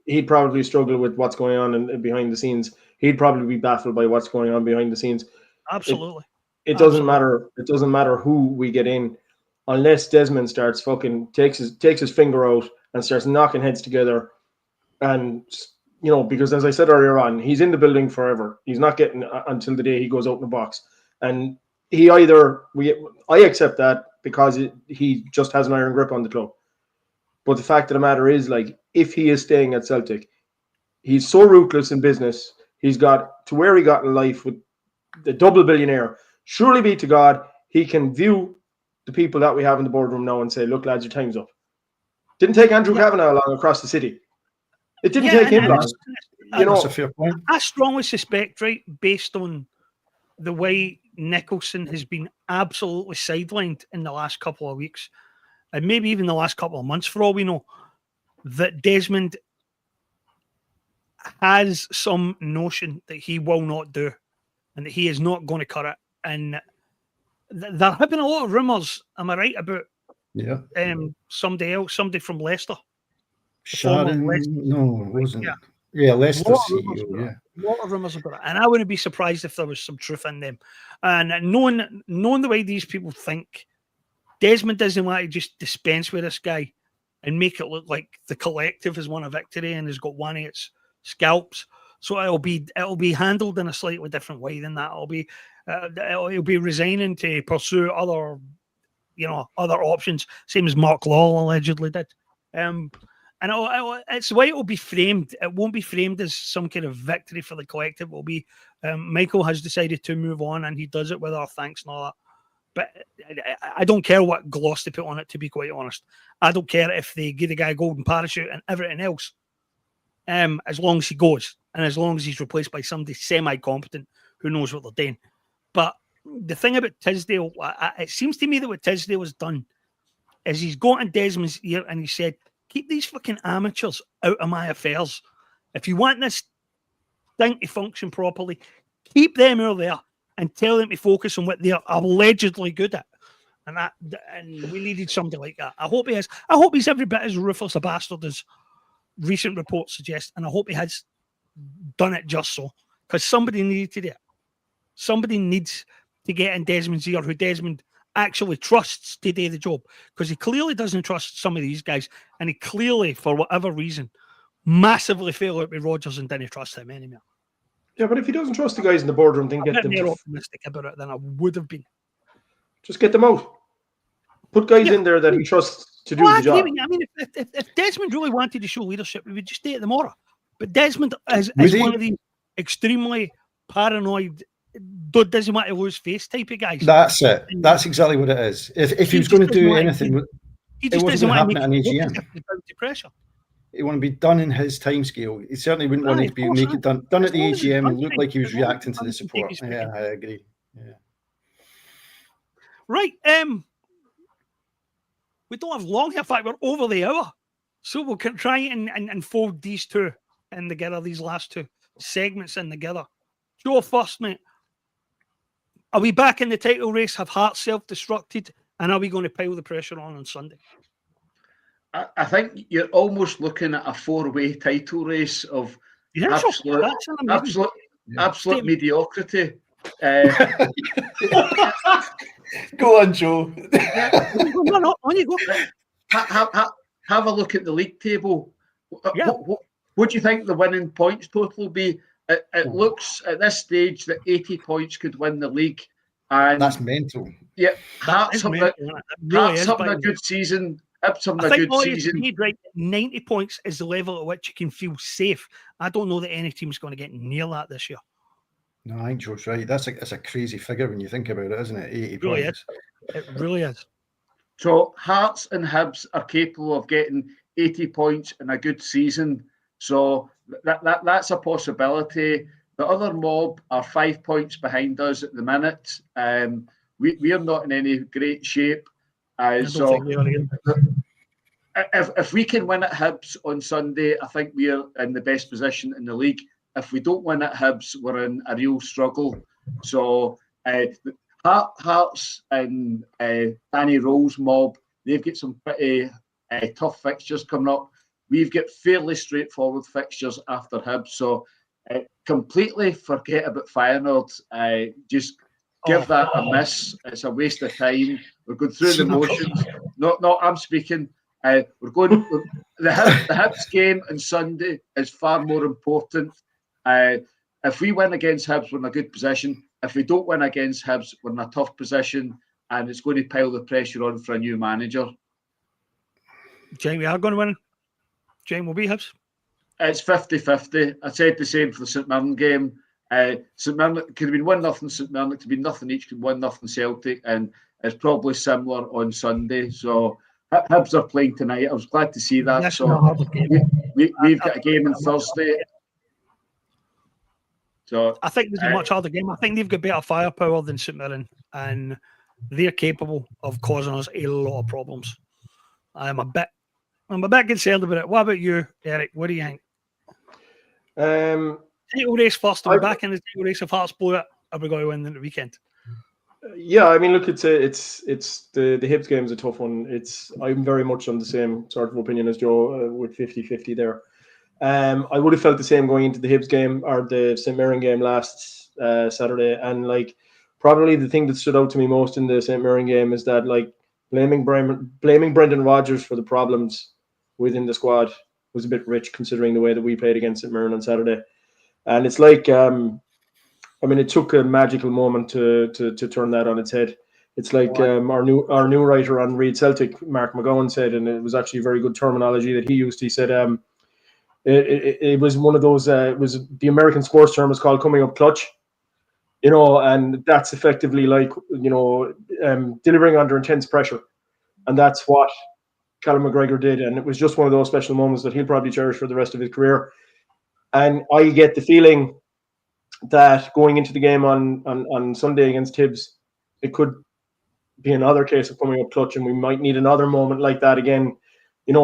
struggle with what's going on behind the scenes. He'd probably be baffled by what's going on behind the scenes. Absolutely. It doesn't matter. It doesn't matter who we get in, unless Desmond starts takes his finger out and starts knocking heads together, and because as I said earlier on, he's in the building forever. He's not getting until the day he goes out in the box, and I accept that because he just has an iron grip on the club. But the fact of the matter is, like, if he is staying at Celtic, he's so ruthless in business. He's got to where he got in life with the double billionaire. Surely be to God, he can view the people that we have in the boardroom now and say, look, lads, your time's up. Didn't take Andrew Kavanagh along across the city. It didn't take him long. That's a fair point. I strongly suspect, right, based on the way Nicholson has been absolutely sidelined in the last couple of weeks, and maybe even the last couple of months for all we know, that Desmond has some notion that he will not do and that he is not going to cut it. And there have been a lot of rumours, am I right, about somebody from Leicester. Sharon, no, it wasn't. Yeah, Leicester CEO, A lot of rumours about it. And I wouldn't be surprised if there was some truth in them. And knowing the way these people think, Desmond doesn't want to just dispense with this guy and make it look like the Collective has won a victory and has got one of its scalps. So it'll be handled in a slightly different way than that. It'll be resigning to pursue other options, same as Mark Law allegedly did. And it's the way it'll be framed. It won't be framed as some kind of victory for the Collective. It'll be Michael has decided to move on, and he does it with our thanks and all that. But I don't care what gloss they put on it, to be quite honest. I don't care if they give the guy a golden parachute and everything else, as long as he goes and as long as he's replaced by somebody semi-competent who knows what they're doing. But the thing about Tisdale, it seems to me that what Tisdale has done is he's got in Desmond's ear and he said, keep these fucking amateurs out of my affairs. If you want this thing to function properly, keep them out there and tell them to focus on what they're allegedly good at. And we needed somebody like that. I hope he is. I hope he's every bit as ruthless a bastard as recent reports suggest, and I hope he has done it just so, because somebody needed to do it. Somebody needs to get in Desmond's ear, who Desmond actually trusts to do the job, because he clearly doesn't trust some of these guys, and he clearly, for whatever reason, massively fell out with Rodgers and didn't trust him anymore. Yeah, but if he doesn't trust the guys in the boardroom, then get them. More optimistic about it than I would have been. Just get them out. Put guys in there that he trusts to do the job. I mean, if Desmond really wanted to show leadership, we would just stay at the Mora. But Desmond is one of these extremely paranoid, doesn't want to lose face type of guys. That's it. That's exactly what it is. If he was going to do anything, he just it wasn't doesn't want to happen at an AGM. Pressure. He want to be done in his time scale. He certainly wouldn't want to make it done at the AGM and look like he was reacting to the support. Yeah, I agree. Yeah. Right. We don't have long here. In fact, we're over the hour. So we'll try and fold these two in together, these last two segments in together. Joe first, mate. Are we back in the title race? Have Hearts self-destructed? And are we going to pile the pressure on Sunday? I think you're almost looking at a four-way title race of absolute mediocrity. Go on, Joe. On you go. Have a look at the league table. Yeah. What do you think the winning points total will be? It looks at this stage that 80 points could win the league. And that's mental. Yeah, Hearts having a good season. Hibs having a good season. Right, 90 points is the level at which you can feel safe. I don't know that any team's going to get near that this year. No, I think Joe's right. That's a crazy figure when you think about it, isn't it? 80 points. It really is. So Hearts and Hibs are capable of getting 80 points in a good season. So that's a possibility. The other mob are 5 points behind us at the minute. We are not in any great shape. So if we can win at Hibs on Sunday, I think we are in the best position in the league. If we don't win at Hibs, we're in a real struggle. So Hearts and Danny Rowe's mob, they've got some pretty tough fixtures coming up. We've got fairly straightforward fixtures after Hibs. So completely forget about Feyenoord. Just give that a miss. It's a waste of time. We're going through the motions. No, I'm speaking. We're going. The Hibs game on Sunday is far more important. If we win against Hibs, we're in a good position. If we don't win against Hibs, we're in a tough position, and it's going to pile the pressure on for a new manager. Jamie, we are going to win. Jamie will be Hibs. It's 50-50. I said the same for the St Mirren game. St Mirren could have been 1-0 St Mirren, it could be nothing each, could 1-0 Celtic, and it's probably similar on Sunday. So Hibs are playing tonight. I was glad to see that. So we've got a game on Thursday. So I think this is a much harder game. I think they've got better firepower than St Mirren, and they're capable of causing us a lot of problems. I'm a bit concerned about it. What about you, Eric? What do you think? Title race first. Are we back in the title race? If Hearts blow it, are we going to win in the weekend? Yeah, I mean, look, it's the Hibs game is a tough one. I'm very much on the same sort of opinion as Joe with 50-50 there. I would have felt the same going into the Hibs game or the St Mirren game last Saturday, and like probably the thing that stood out to me most in the St Mirren game is that like blaming Brendan Rodgers for the problems within the squad was a bit rich considering the way that we played against St Mirren on Saturday. And it's like, I mean, it took a magical moment to turn that on its head. It's like our new writer on Read Celtic, Mark McGowan, said, and it was actually very good terminology that he used. He said it was one of those. It was the American sports term is called coming up clutch, and that's effectively like delivering under intense pressure, and that's what Callum McGregor did, and it was just one of those special moments that he'll probably cherish for the rest of his career. And I get the feeling that going into the game on Sunday against Hibs, it could be another case of coming up clutch, and we might need another moment like that again.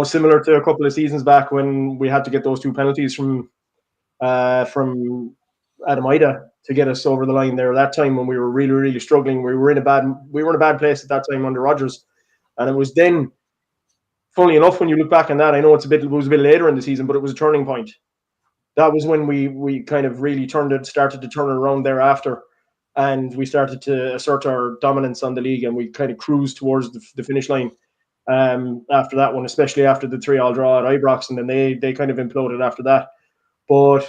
Similar to a couple of seasons back when we had to get those 2 penalties from Adam Ida to get us over the line there. That time when we were really, really struggling, we were in a bad place at that time under Rodgers, and it was then. Funnily enough, when you look back on that, I know it was a bit later in the season, but it was a turning point. That was when we kind of really started to turn it around thereafter, and we started to assert our dominance on the league, and we kind of cruised towards the finish line after that one, especially after the 3-3 draw at Ibrox, and then they kind of imploded after that. But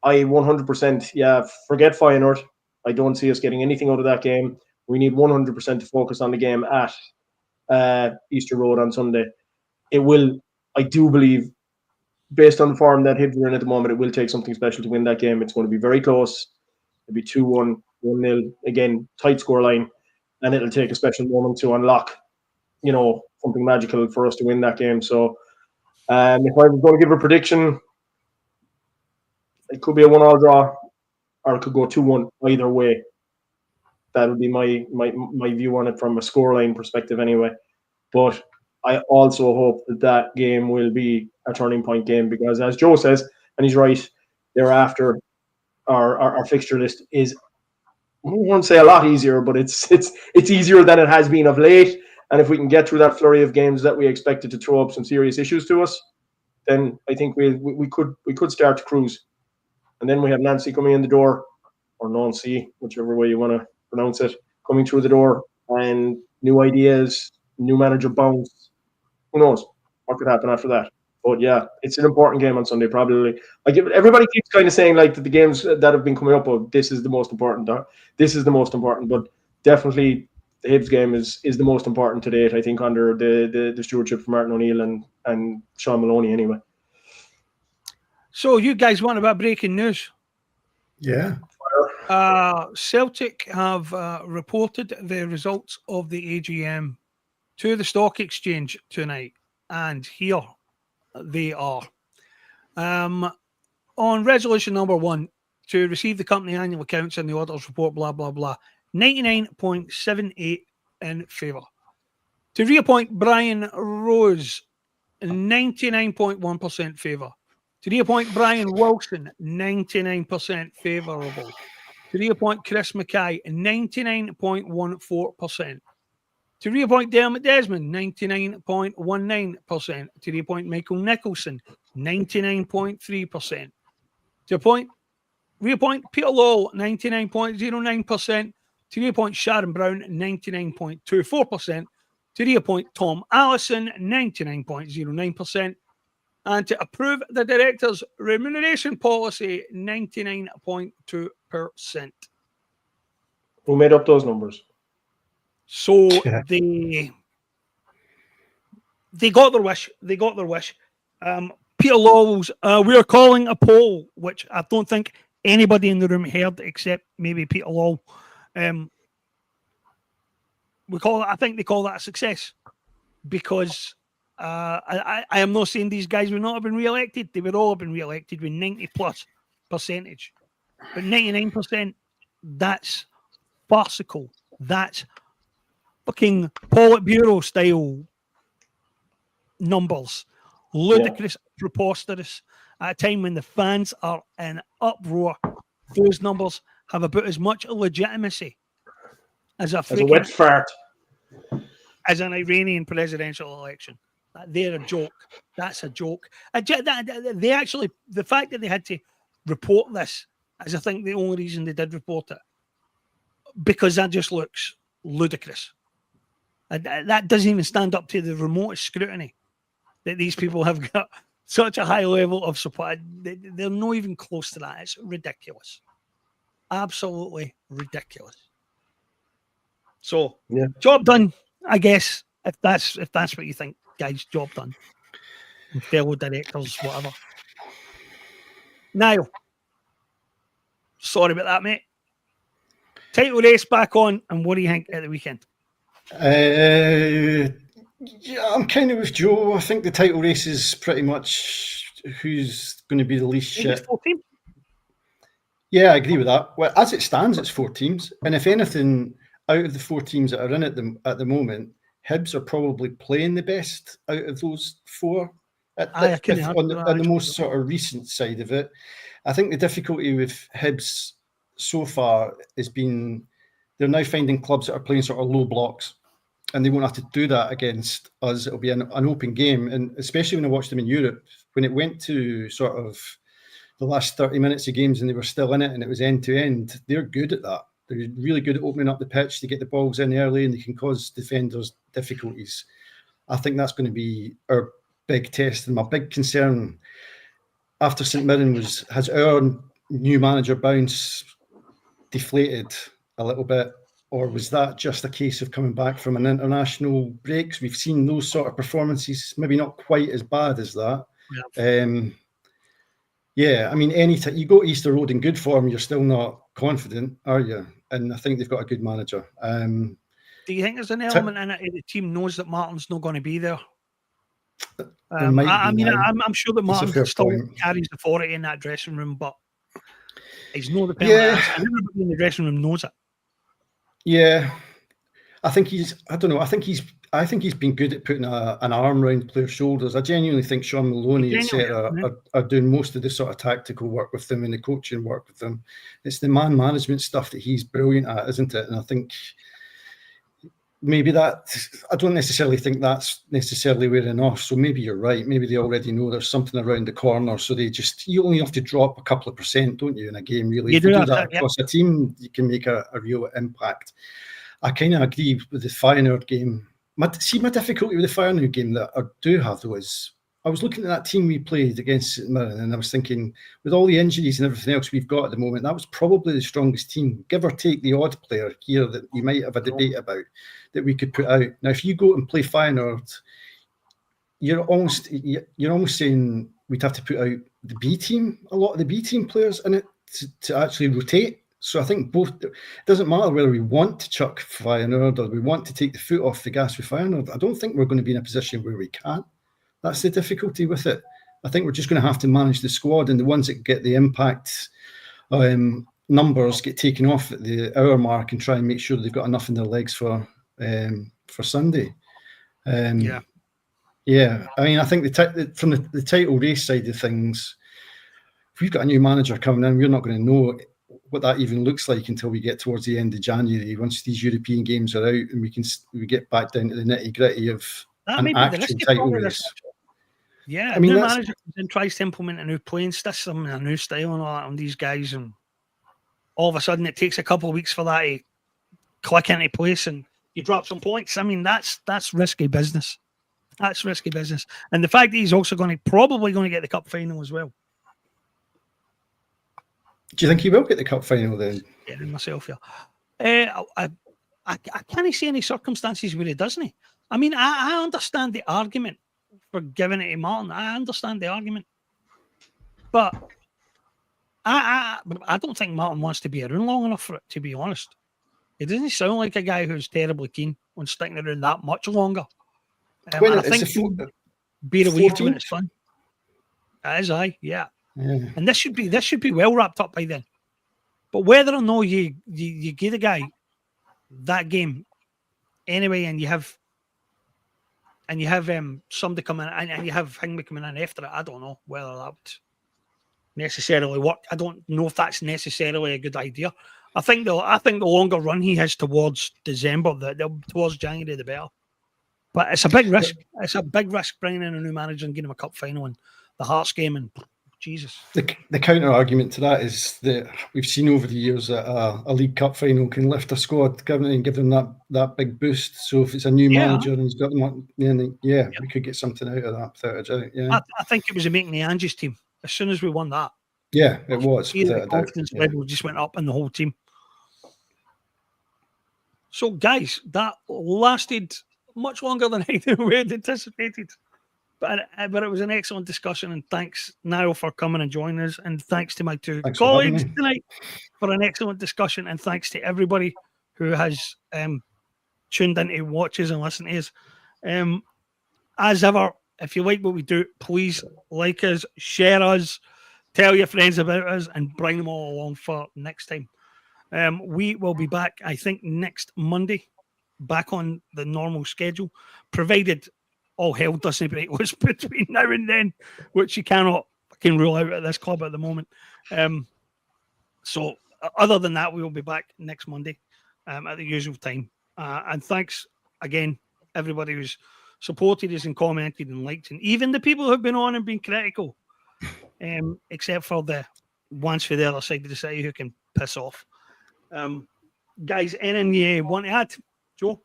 I 100%, forget Feyenoord. I don't see us getting anything out of that game. We need 100% to focus on the game at Easter Road on Sunday. It will, I do believe, based on the form that Hibs are in at the moment, it will take something special to win that game. It's going to be very close. It'll be 2-1, 1-0, again, tight scoreline, and it'll take a special moment to unlock, something magical for us to win that game. So If I was going to give a prediction, it could be a 1-1 draw, or it could go 2-1 either way. That would be my view on it from a scoreline perspective anyway. But I also hope that game will be a turning point game, because as Joe says, and he's right, thereafter our fixture list is, I won't say a lot easier, but it's easier than it has been of late. And if we can get through that flurry of games that we expected to throw up some serious issues to us, then I think we could start to cruise. And then we have Nancy coming in the door, or Nancy, whichever way you want to pronounce it, coming through the door, and new ideas, new manager bounce. Who knows what could happen after that? But yeah, it's an important game on Sunday. Probably, everybody keeps kind of saying like that the games that have been coming up, this is the most important. This is the most important, but definitely the Hibs game is the most important to date. I think under the stewardship of Martin O'Neill and Sean Maloney anyway. So you guys want about breaking news? Yeah. Celtic have reported the results of the AGM to the stock exchange tonight, and here they are. On resolution number 1, to receive the company annual accounts and the auditors report, blah, blah, blah, 99.78 in favour. To reappoint Brian Rose, 99.1% favour. To reappoint Brian Wilson, 99% favourable. To reappoint Chris Mackay, 99.14%. To reappoint Dermot Desmond, 99.19%. To reappoint Michael Nicholson, 99.3%. To reappoint Peter Law, 99.09%. To reappoint Sharon Brown, 99.24%. To reappoint Tom Allison, 99.09%. And to approve the director's remuneration policy, 99.2%. Who made up those numbers? So they got their wish. They got their wish. Peter Lawwell's, we are calling a poll, which I don't think anybody in the room heard except maybe Peter Law. I think they call that a success, because I am not saying these guys would not have been re-elected. They would all have been re-elected with 90+%. But 99%, that's farcical. That's fucking Politburo style numbers. Ludicrous, preposterous. At a time when the fans are in uproar, those numbers have about as much legitimacy as a wet fart. As an Iranian presidential election. They're a joke. That's a joke. They actually, the fact that they had to report this is, I think, the only reason they did report it, because that just looks ludicrous. That doesn't even stand up to the remotest scrutiny that these people have got such a high level of support. They're not even close to that. It's ridiculous. Absolutely ridiculous. So, job done, I guess, if that's what you think, guys. Job done. Fellow directors, whatever. Niall, sorry about that, mate. Title race back on, and what do you think at the weekend? Yeah, I'm kind of with Joe. I think the title race is pretty much who's going to be the least shit. 4 teams? Yeah, I agree with that. Well, as it stands, it's 4 teams, and if anything, out of the 4 teams that are in at the moment, Hibs are probably playing the best out of those 4. On the most sort of recent side of it, I think the difficulty with Hibs so far has been they're now finding clubs that are playing sort of low blocks, and they won't have to do that against us. It'll be an open game, and especially when I watched them in Europe, when it went to sort of the last 30 minutes of games and they were still in it and it was end to end, they're good at that. They're really good at opening up the pitch to get the balls in early, and they can cause defenders difficulties. I think that's going to be our big test. And my big concern after St Mirren has our new manager bounce deflated a little bit, or was that just a case of coming back from an international break? We've seen those sort of performances, maybe not quite as bad as that. Yeah, I mean, anytime you go Easter Road in good form, you're still not confident, are you? And I think they've got a good manager. Do you think there's an element in it the team knows that Martin's not going to be there? I'm sure that It's a Martin fair still point. carries authority in that dressing room, but he's not the Yeah. permanent answer, and everybody in the dressing room knows it. Yeah, I think he's. I don't know. I think he's been good at putting an arm around players' shoulders. I genuinely think Sean Maloney, etc., are doing most of the sort of tactical work with them and the coaching work with them. It's the man management stuff that he's brilliant at, isn't it? And I think maybe I don't necessarily think that's necessarily where enough. So maybe you're right. Maybe they already know there's something around the corner. So you only have to drop a couple of % don't you, in a game, really? If you do that across a team, you can make a real impact. I kind of agree with the Feyenoord game. My difficulty with the Feyenoord game that I do have, though, is I was looking at that team we played against St Mirren, and I was thinking, with all the injuries and everything else we've got at the moment, that was probably the strongest team, give or take the odd player here that you might have a debate about, that we could put out. Now, if you go and play Feyenoord, you're almost saying we'd have to put out the B team, a lot of the B team players in it to actually rotate. So I think both, it doesn't matter whether we want to chuck Feyenoord or we want to take the foot off the gas with Feyenoord. I don't think we're going to be in a position where we can. That's the difficulty with it. I think we're just going to have to manage the squad, and the ones that get the impact numbers get taken off at the hour mark and try and make sure they've got enough in their legs for Sunday. Yeah. I mean, I think from the title race side of things, if we've got a new manager coming in, we're not going to know what that even looks like until we get towards the end of January, once these European games are out and we get back down to the nitty gritty of an actual title race. Yeah, I mean, new manager comes in, tries to implement a new playing system and a new style and all that on these guys, and all of a sudden it takes a couple of weeks for that to click into place and you drop some points. I mean, that's risky business. That's risky business. And the fact that he's also probably going to get the cup final as well. Do you think he will get the cup final then? Yeah, myself, yeah. I can't see any circumstances where he doesn't. I mean, I understand the argument for giving it to Martin. I understand the argument. But I don't think Martin wants to be around long enough for it, to be honest. It doesn't sound like a guy who's terribly keen on sticking around that much longer. I think being away from it is fun. That is yeah. And this should be well wrapped up by then. But whether or not you give the guy that game anyway, and you have somebody come in and you have Hingme coming in after it, I don't know whether that would necessarily work. I don't know if that's necessarily a good idea. I think the longer run he has towards December, towards January, the better. But it's a big risk. It's a big risk bringing in a new manager and getting him a cup final and the Hearts game, and Jesus. The counter argument to that is that we've seen over the years that a League Cup final can lift a squad, give them that big boost. So if it's a new manager and he's got them on, then we could get something out of that without a doubt. Yeah, I think it was making the Angie's team as soon as we won that. Yeah, it was. The confidence level just went up in the whole team. So, guys, that lasted much longer than we had anticipated. But it was an excellent discussion, and thanks, Niall, for coming and joining us, and thanks to my two colleagues tonight for an excellent discussion, and thanks to everybody who has tuned in to watch us and listen to us. As ever, if you like what we do, please like us, share us, tell your friends about us, and bring them all along for next time. We will be back, I think, next Monday, back on the normal schedule, provided all hell doesn't break loose between now and then, which you cannot fucking rule out at this club at the moment. So other than that, we will be back next Monday at the usual time. And thanks again, everybody who's supported us and commented and liked, and even the people who've been on and been critical, except for the ones for the other side of the city who can piss off. Guys, anything you want to add? Joe?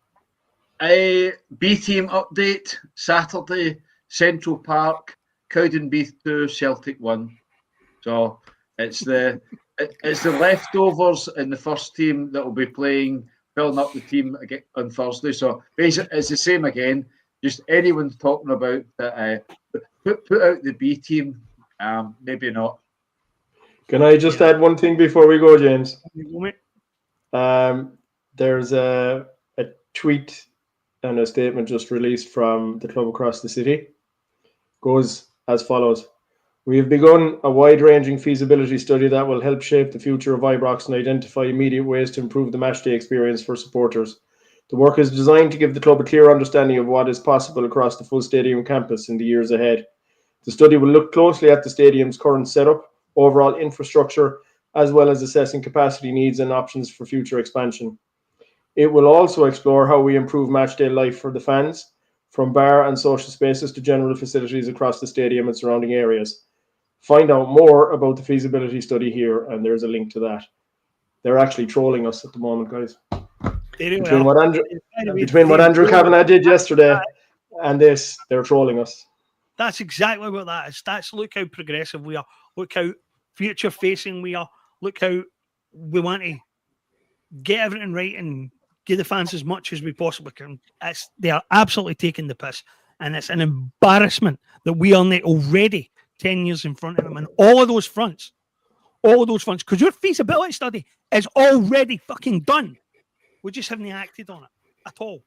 B team update Saturday, Central Park, Cowdenbeath 2, Celtic 1. So it's the leftovers in the first team that will be playing, filling up the team again on Thursday. So basically, it's the same again. Just anyone talking about that, put out the B team. Maybe not. Can I just add one thing before we go, James? There's a tweet and a statement just released from the club across the city, goes as follows. We have begun a wide-ranging feasibility study that will help shape the future of Ibrox and identify immediate ways to improve the matchday experience for supporters. The work is designed to give the club a clear understanding of what is possible across the full stadium campus in the years ahead. The study will look closely at the stadium's current setup, overall infrastructure, as well as assessing capacity needs and options for future expansion. It will also explore how we improve matchday life for the fans, from bar and social spaces to general facilities across the stadium and surrounding areas. Find out more about the feasibility study here, and there's a link to that. They're actually trolling us at the moment, guys. Between what Andrew Kavanagh did yesterday and this, they're trolling us. That's exactly what that is. That's look how progressive we are. Look how future facing we are. Look how we want to get everything right and give the fans as much as we possibly can. They are absolutely taking the piss, and it's an embarrassment that we are not already 10 years in front of them, and all of those fronts, because your feasibility study is already fucking done. We just haven't acted on it at all.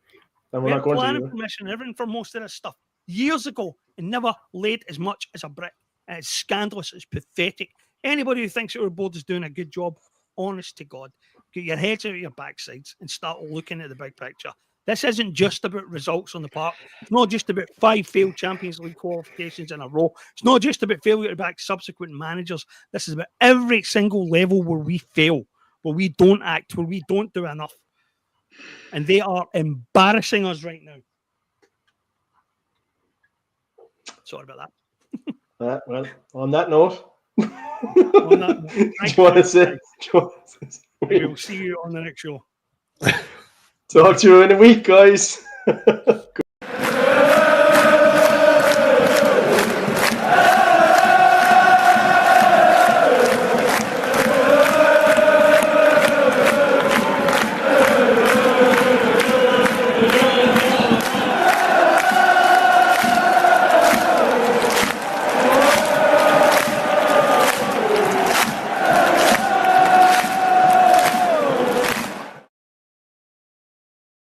And we we're had not going planning to. permission, everything for most of this stuff years ago, and never laid as much as a brick. And it's scandalous. It's pathetic. Anybody who thinks our board is doing a good job, honest to God, get your heads out of your backsides and start looking at the big picture. This isn't just about results on the park. It's not just about 5 failed Champions League qualifications in a row. It's not just about failure to back subsequent managers. This is about every single level where we fail, where we don't act, where we don't do enough. And they are embarrassing us right now. Sorry about that. Well, on that note, do you want to say? We'll see you on the next show. Talk to you in a week, guys.